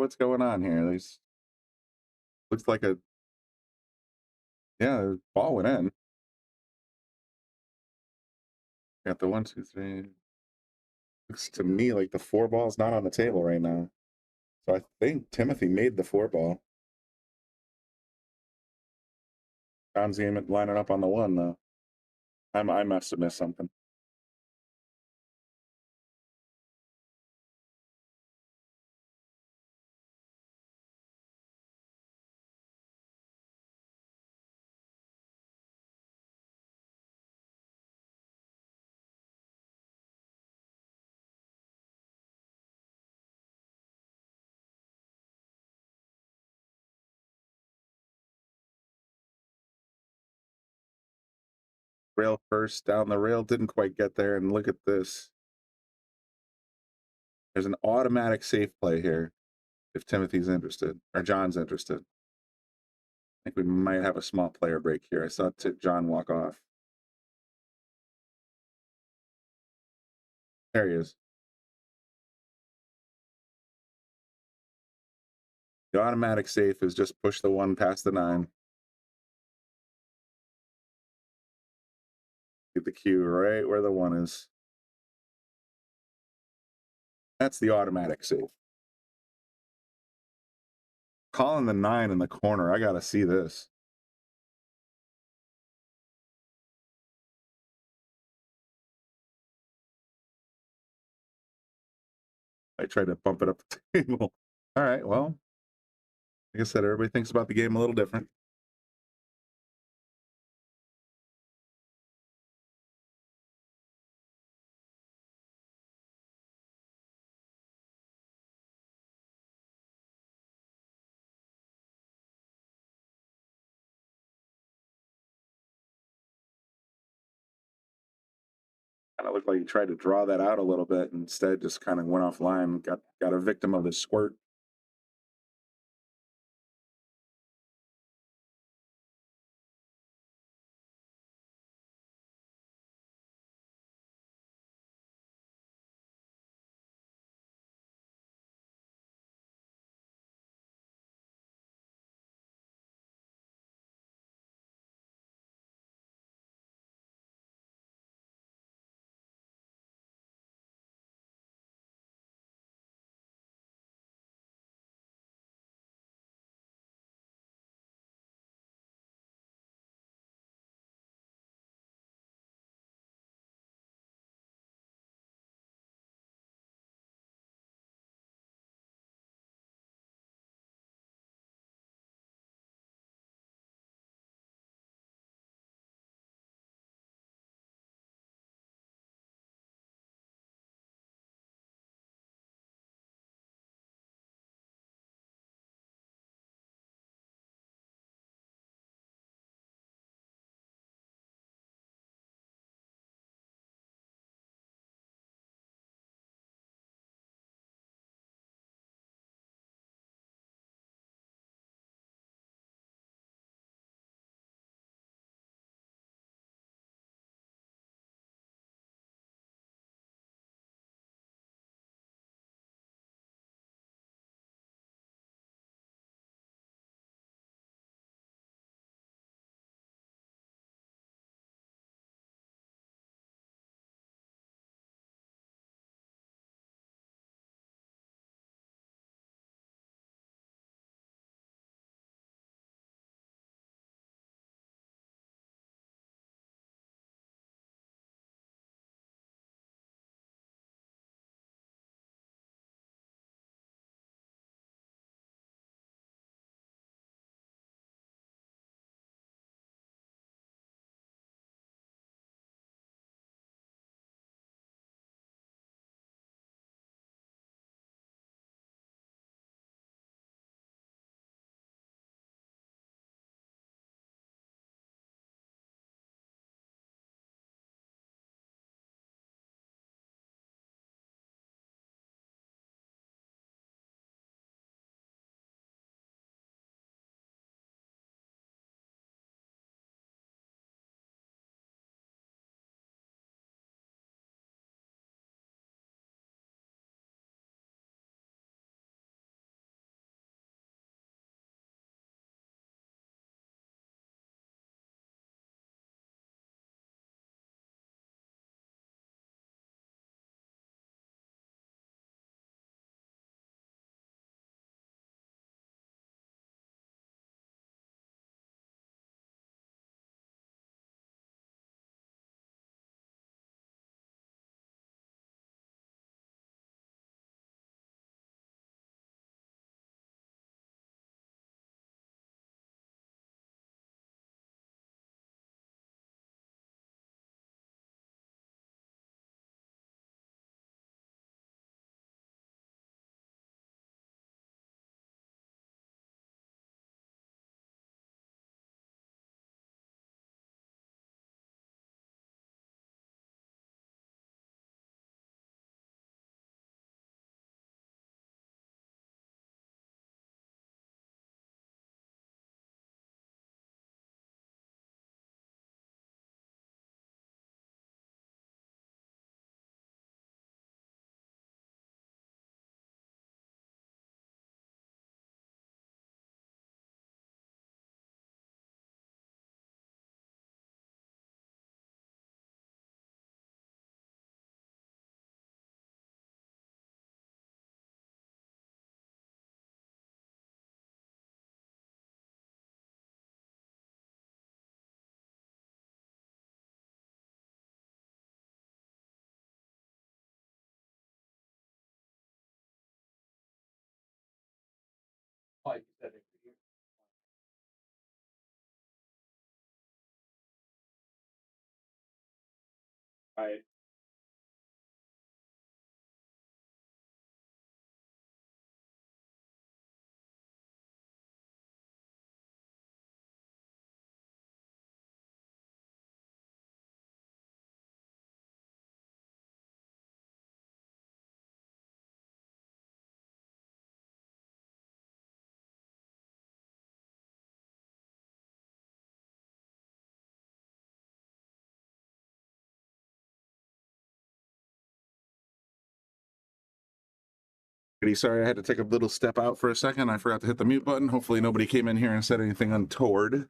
what's going on here. These looks like a the ball went in. Got the 1, 2, 3. Looks to me like the 4 ball's not on the table right now. So I think Timothy made the 4 ball. John's lining up on the 1 though. I must have missed something. Rail first down the rail, didn't quite get there, and look at this. There's an automatic safe play here if Timothy's interested, or John's interested. I think we might have a small player break here. I saw John walk off. There he is. The automatic safe is just push the 1 past the 9. Get the cue right where the 1 is. That's the automatic safe. Calling the 9 in the corner. I got to see this. I tried to bump it up the table. All right, well, like I said, everybody thinks about the game a little different. Kind of looked like he tried to draw that out a little bit. Instead, just kind of went offline, got a victim of the squirt. Right. Sorry, I had to take a little step out for a second. I forgot to hit the mute button. Hopefully nobody came in here and said anything untoward.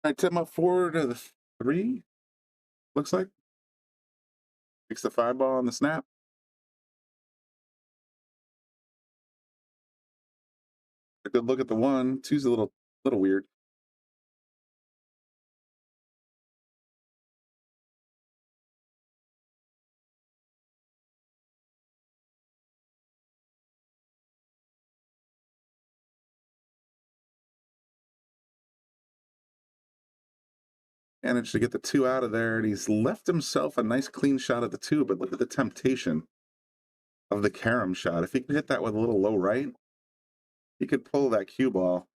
I tip my 4 to the 3, looks like. Takes the 5 ball on the snap. A good look at the 1. 2's a little weird. Managed to get the 2 out of there, and he's left himself a nice clean shot at the 2, but look at the temptation of the carom shot. If he could hit that with a little low right, he could pull that cue ball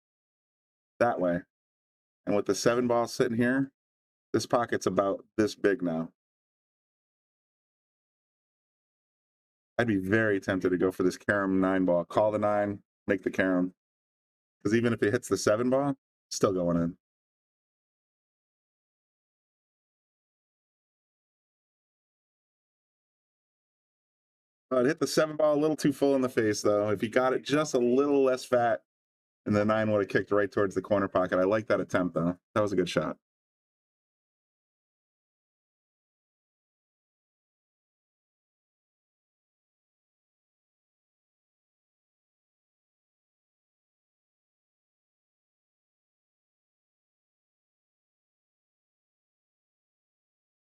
that way. And with the 7 ball sitting here, this pocket's about this big now. I'd be very tempted to go for this carom 9 ball. Call the 9, make the carom. Because even if it hits the 7 ball, still going in. It hit the 7 ball a little too full in the face, though. If he got it just a little less fat, and the 9 would have kicked right towards the corner pocket. I like that attempt, though. That was a good shot.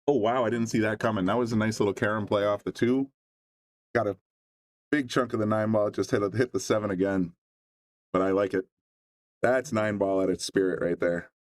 Oh, wow, I didn't see that coming. That was a nice little carom play off the 2. Got a big chunk of the 9 ball. Just hit the 7 again. But I like it. That's 9 ball at its spirit right there.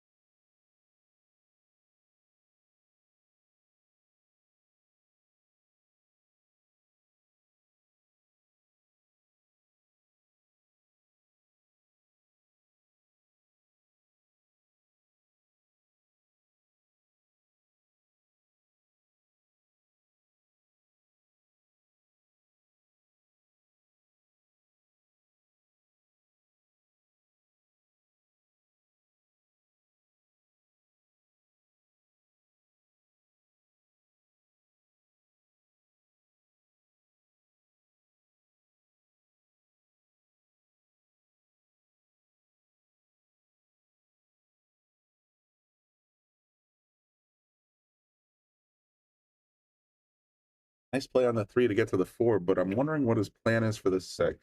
Nice play on the 3 to get to the 4, but I'm wondering what his plan is for the 6.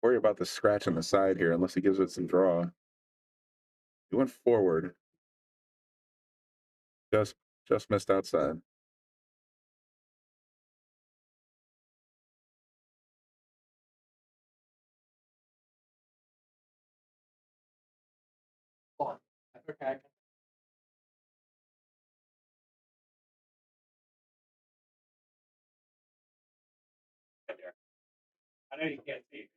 Worry about the scratch on the side here, unless he gives it some draw. He went forward. Just missed outside. Okay. I know you can't see.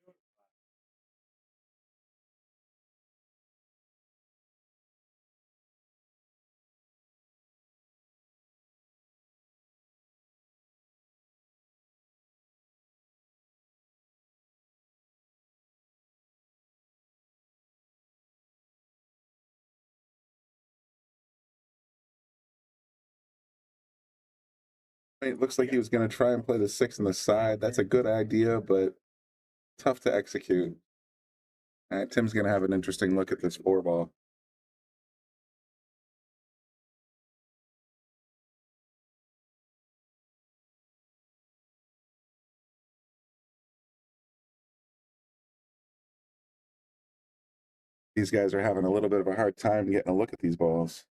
It looks like he was going to try and play the 6 on the side. That's a good idea, but tough to execute. Tim's going to have an interesting look at this 4 ball. These guys are having a little bit of a hard time getting a look at these balls.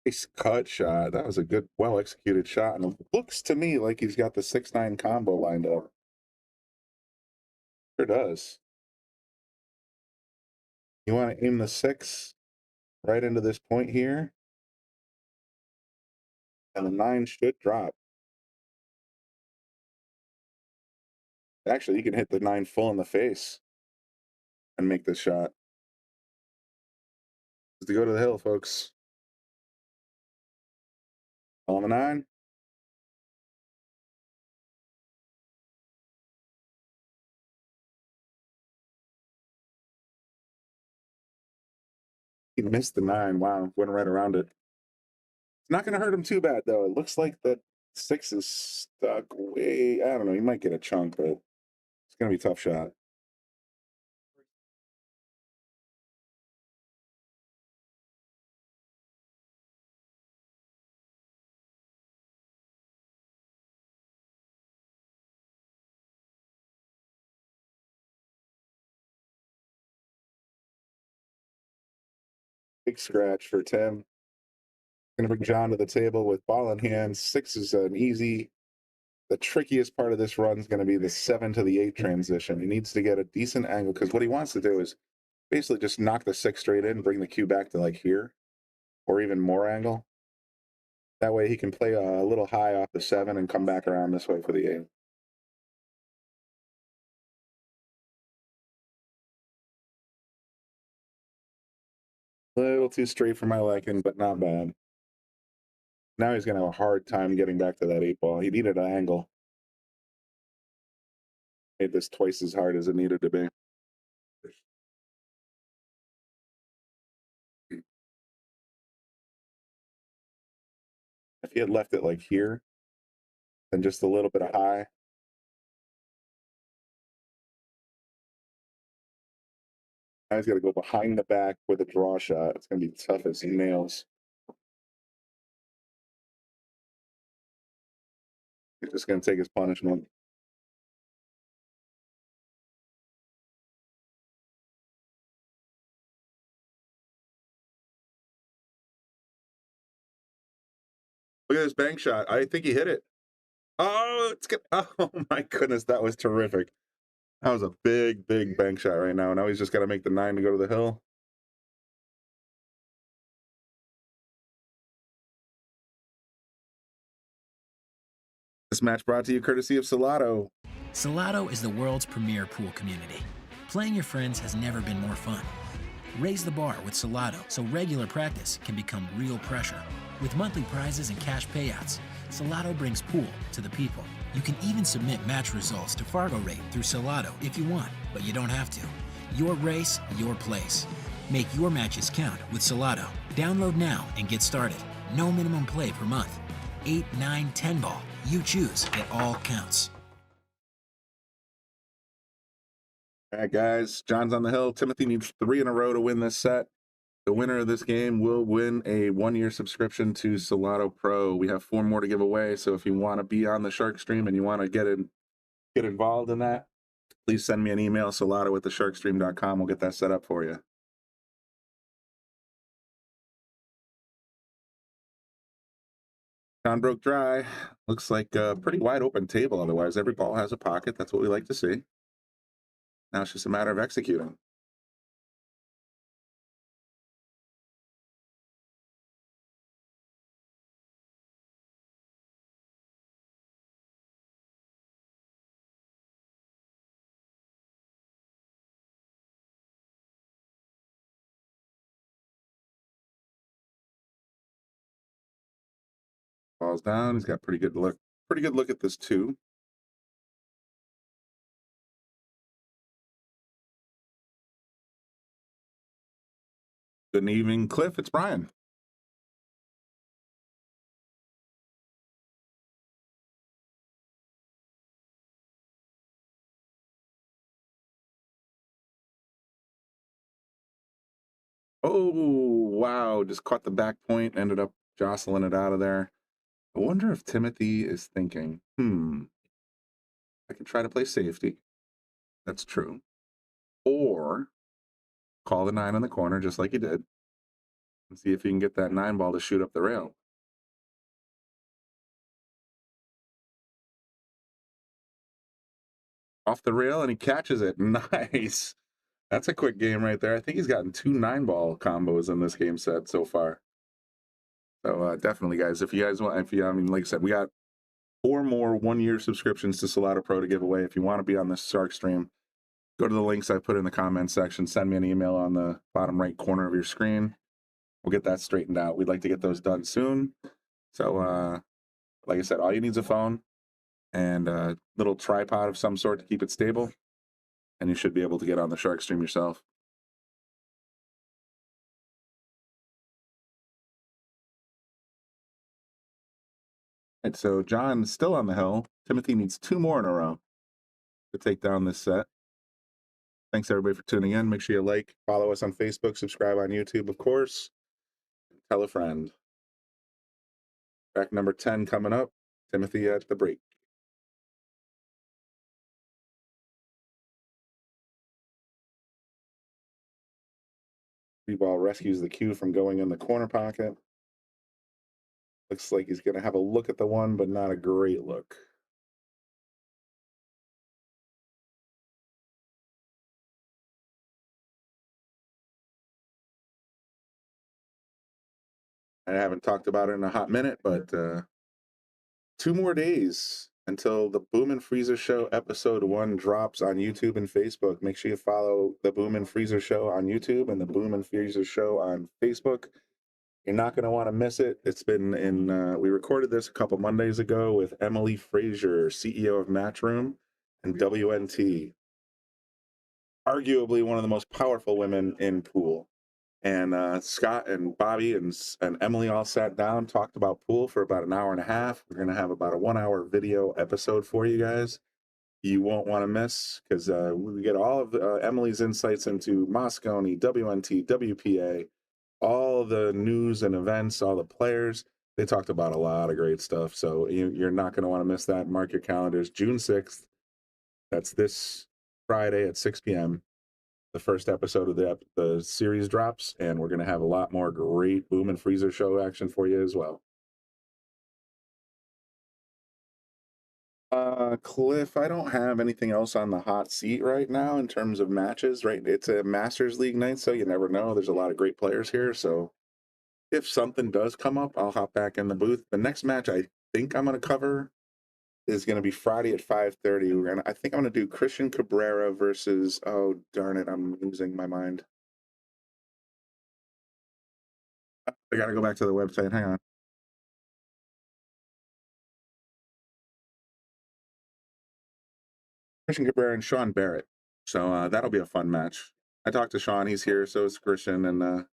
Nice cut shot. That was a good, well executed shot. And it looks to me like he's got the 6-9 combo lined up. Sure does. You want to aim the 6 right into this point here. And the 9 should drop. Actually, you can hit the 9 full in the face and make this shot. To go to the hill, folks. On the 9. He missed the 9. Wow, went right around it. It's not going to hurt him too bad, though. It looks like the 6 is stuck way. I don't know. He might get a chunk, but it's going to be a tough shot. Big scratch for Tim. Going to bring John to the table with ball in hand. 6 is an easy. The trickiest part of this run is going to be the 7 to the 8 transition. He needs to get a decent angle because what he wants to do is basically just knock the 6 straight in, bring the cue back to like here or even more angle. That way he can play a little high off the 7 and come back around this way for the 8. A little too straight for my liking, but not bad. Now he's going to have a hard time getting back to that 8 ball. He needed an angle. Made this twice as hard as it needed to be. If he had left it like here, then just a little bit of high. Now he's got to go behind the back with a draw shot. It's going to be tough as nails. He's just going to take his punishment. Look at this bank shot. I think he hit it. Oh, it's good. Oh my goodness, that was terrific. That was a big, big bank shot right now. Now he's just got to make the 9 to go to the hill. This match brought to you courtesy of Salotto. Salotto is the world's premier pool community. Playing your friends has never been more fun. Raise the bar with Salotto so regular practice can become real pressure. With monthly prizes and cash payouts, Salotto brings pool to the people. You can even submit match results to Fargo Rate through Salotto if you want, but you don't have to. Your race, your place. Make your matches count with Salotto. Download now and get started. No minimum play per month. 8, 9, 10 ball. You choose. It all counts. All right, guys. John's on the hill. Timothy needs 3 in a row to win this set. The winner of this game will win a 1-year subscription to Salotto Pro. We have 4 more to give away, so if you want to be on the Shark Stream and you want to get involved in that, please send me an email, salotto@thesharkstream.com. We'll get that set up for you. John broke dry. Looks like a pretty wide open table otherwise. Every ball has a pocket. That's what we like to see. Now it's just a matter of executing. Ball's down. He's got pretty good look at this too. Good evening, Cliff. It's Brian. Oh, wow. Just caught the back point, ended up jostling it out of there. I wonder if Timothy is thinking, I can try to play safety. That's true. Or call the 9 in the corner, just like he did, and see if he can get that 9 ball to shoot up the rail. Off the rail, and he catches it. Nice. That's a quick game right there. I think he's gotten 2 9-ball combos in this game set so far. So definitely, guys, if you guys want, I mean, like I said, we got 4 more 1-year subscriptions to Salotto Pro to give away. If you want to be on this Shark stream, go to the links I put in the comment section. Send me an email on the bottom right corner of your screen. We'll get that straightened out. We'd like to get those done soon. So, like I said, all you need is a phone and a little tripod of some sort to keep it stable, and you should be able to get on the Shark stream yourself. And so John's still on the hill. Timothy needs 2 more in a row to take down this set. Thanks everybody for tuning in. Make sure you like, follow us on Facebook, subscribe on YouTube, of course. Tell a friend. Track number 10 coming up. Timothy at the break. Ball rescues the cue from going in the corner pocket. Looks like he's going to have a look at the 1, but not a great look. I haven't talked about it in a hot minute, but 2 more days until the Boom and Freezer Show episode 1 drops on YouTube and Facebook. Make sure you follow the Boom and Freezer Show on YouTube and the Boom and Freezer Show on Facebook. You're not going to want to miss it. It's been in, we recorded this a couple Mondays ago with Emily Frazier, CEO of Matchroom and WNT. Arguably one of the most powerful women in pool. And Scott and Bobby and Emily all sat down, talked about pool for about an hour and a half. We're going to have about a 1-hour video episode for you guys. You won't want to miss, because we get all of Emily's insights into Moscone, WNT, WPA, all the news and events, all the players. They talked about a lot of great stuff. So you're not going to want to miss that. Mark your calendars. June 6th. That's this Friday at 6 p.m. The first episode of the series drops, and we're going to have a lot more great Boom and Freezer Show action for you as well. Cliff, I don't have anything else on the hot seat right now in terms of matches, right? It's a Masters League night, so you never know. There's a lot of great players here, so if something does come up, I'll hop back in the booth. The next match I think I'm going to cover is going to be Friday at 5:30. I think I'm going to do Christian Cabrera versus, oh, darn it, I'm losing my mind. I got to go back to the website. Hang on. Christian Cabrera and Sean Barrett. So that'll be a fun match. I talked to Sean. He's here. So is Christian. And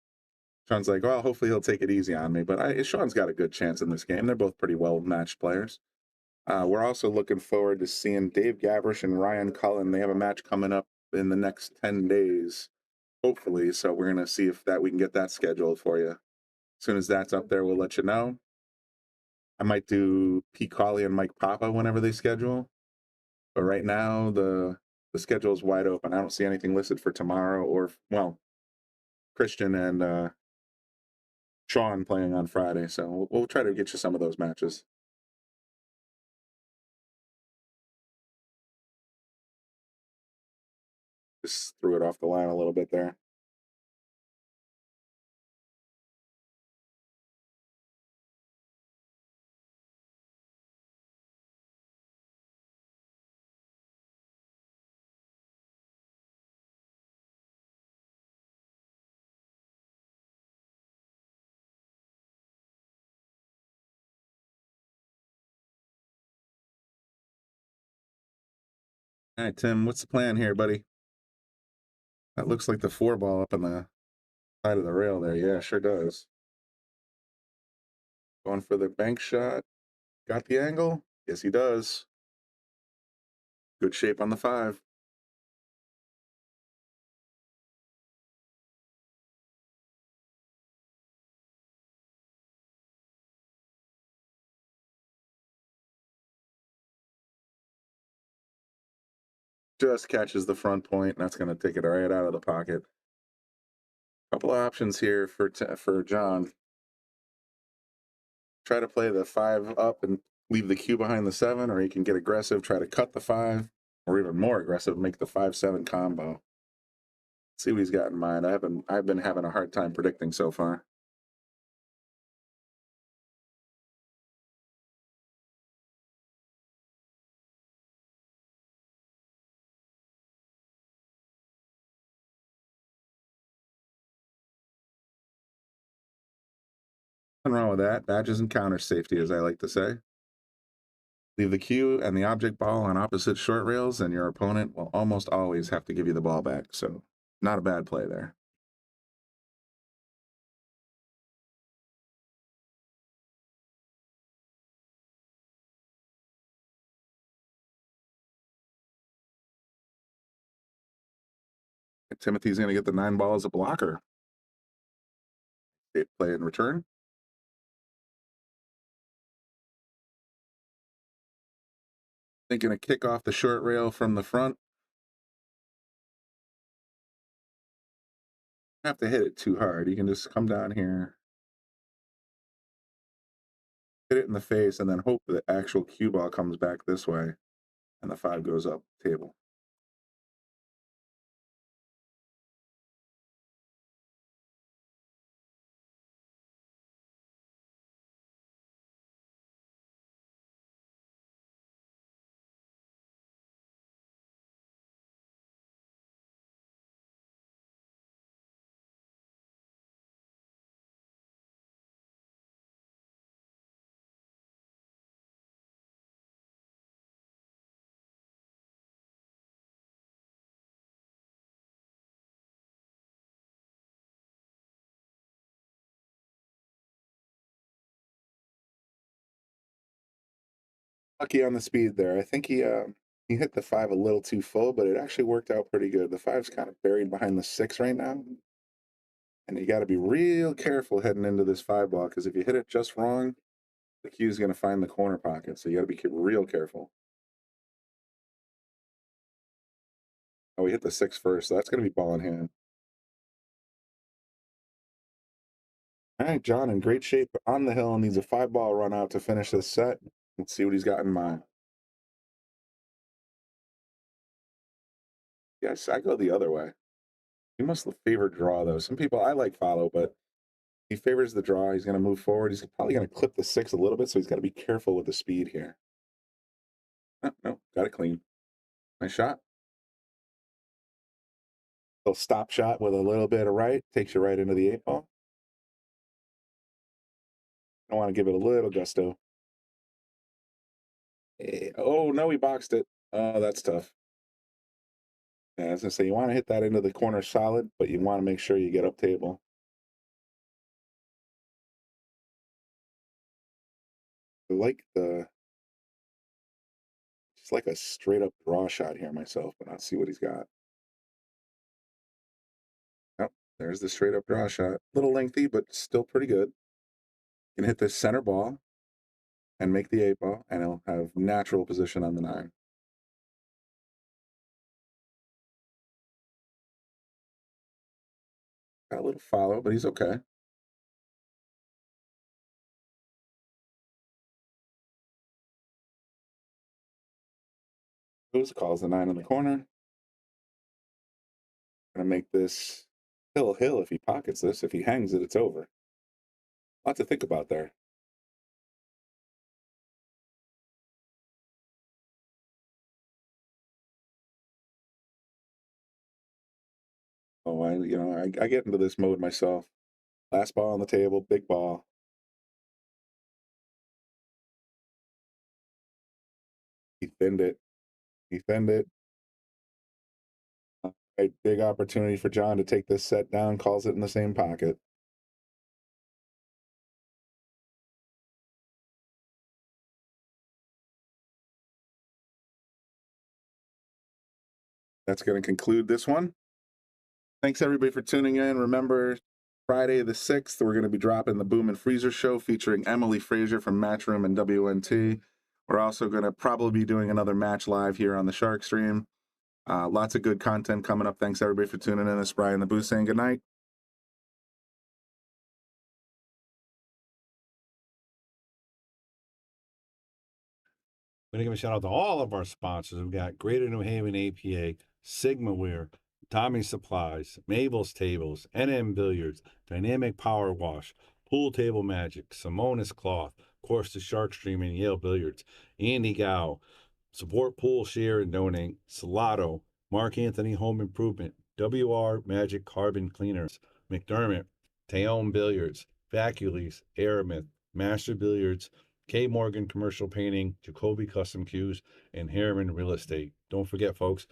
Sean's like, well, hopefully he'll take it easy on me. But Sean's got a good chance in this game. They're both pretty well-matched players. We're also looking forward to seeing Dave Gabrish and Ryan Cullen. They have a match coming up in the next 10 days, hopefully. So we're going to see if we can get that scheduled for you. As soon as that's up there, we'll let you know. I might do Pete Cawley and Mike Papa whenever they schedule. But right now, the schedule is wide open. I don't see anything listed for tomorrow or, well, Christian and Sean playing on Friday. So we'll try to get you some of those matches. Just threw it off the line a little bit there. All right, Tim, what's the plan here, buddy? That looks like the 4-ball up on the side of the rail there. Yeah, sure does. Going for the bank shot. Got the angle? Yes, he does. Good shape on the 5. Just catches the front point, and that's going to take it right out of the pocket. Couple of options here for John. Try to play the 5 up and leave the cue behind the 7, or he can get aggressive, try to cut the 5, or even more aggressive, make the 5-7 combo. Let's see what he's got in mind. I've been having a hard time predicting so far. Nothing wrong with that. Badges and counter safety, as I like to say. Leave the cue and the object ball on opposite short rails, and your opponent will almost always have to give you the ball back. So, not a bad play there. Timothy's going to get the 9 ball as a blocker. Play in return. Thinking a kick off the short rail from the front. Have to hit it too hard. You can just come down here, hit it in the face, and then hope the actual cue ball comes back this way, and the 5 goes up the table. Lucky on the speed there. I think he hit the 5 a little too full, but it actually worked out pretty good. The 5's kind of buried behind the 6 right now. And you got to be real careful heading into this 5 ball, because if you hit it just wrong, the cue's going to find the corner pocket. So you got to be real careful. Oh, we hit the 6 first, so that's going to be ball in hand. All right, John in great shape on the hill and needs a 5 ball run out to finish this set. Let's see what he's got in mind. Yes, I go the other way. He must favor draw, though. Some people, I like follow, but he favors the draw. He's going to move forward. He's probably going to clip the 6 a little bit, so he's got to be careful with the speed here. No, got it clean. Nice shot. Little stop shot with a little bit of right. Takes you right into the 8 ball. I want to give it a little gusto. Oh, no, he boxed it. Oh, that's tough. Yeah, I was going to say, you want to hit that into the corner solid, but you want to make sure you get up table. I like just like a straight up draw shot here myself, but I'll see what he's got. Oh, there's the straight up draw shot. A little lengthy, but still pretty good. You can hit this center ball and make the 8 ball, and he'll have natural position on the 9. Got a little follow, but he's okay. Calls the 9 in the corner. Gonna make this hill if he pockets this. If he hangs it, it's over. A lot to think about there. Oh, I get into this mode myself. Last ball on the table, big ball. He thinned it. A big opportunity for John to take this set down, calls it in the same pocket. That's going to conclude this one. Thanks, everybody, for tuning in. Remember, Friday the 6th, we're going to be dropping the Boom and Freezer show featuring Emily Frazier from Matchroom and WNT. We're also going to probably be doing another match live here on the Shark Stream. Lots of good content coming up. Thanks everybody for tuning in. This is Brian the Booth saying good night. We're going to give a shout out to all of our sponsors. We've got Greater New Haven APA, Sigmaware, Tommy Supplies, Mabel's Tables, NM Billiards, Dynamic Power Wash, Pool Table Magic, Simonis Cloth, of course, the Shark Stream and Yale Billiards, Andy Gow, Support Pool, Share, and Donate, Salotto, Mark Anthony Home Improvement, WR Magic Carbon Cleaners, McDermott, Taom Billiards, Vacules, Aramith, Master Billiards, K. Morgan Commercial Painting, Jacoby Custom Cues, and Harriman Real Estate. Don't forget, folks,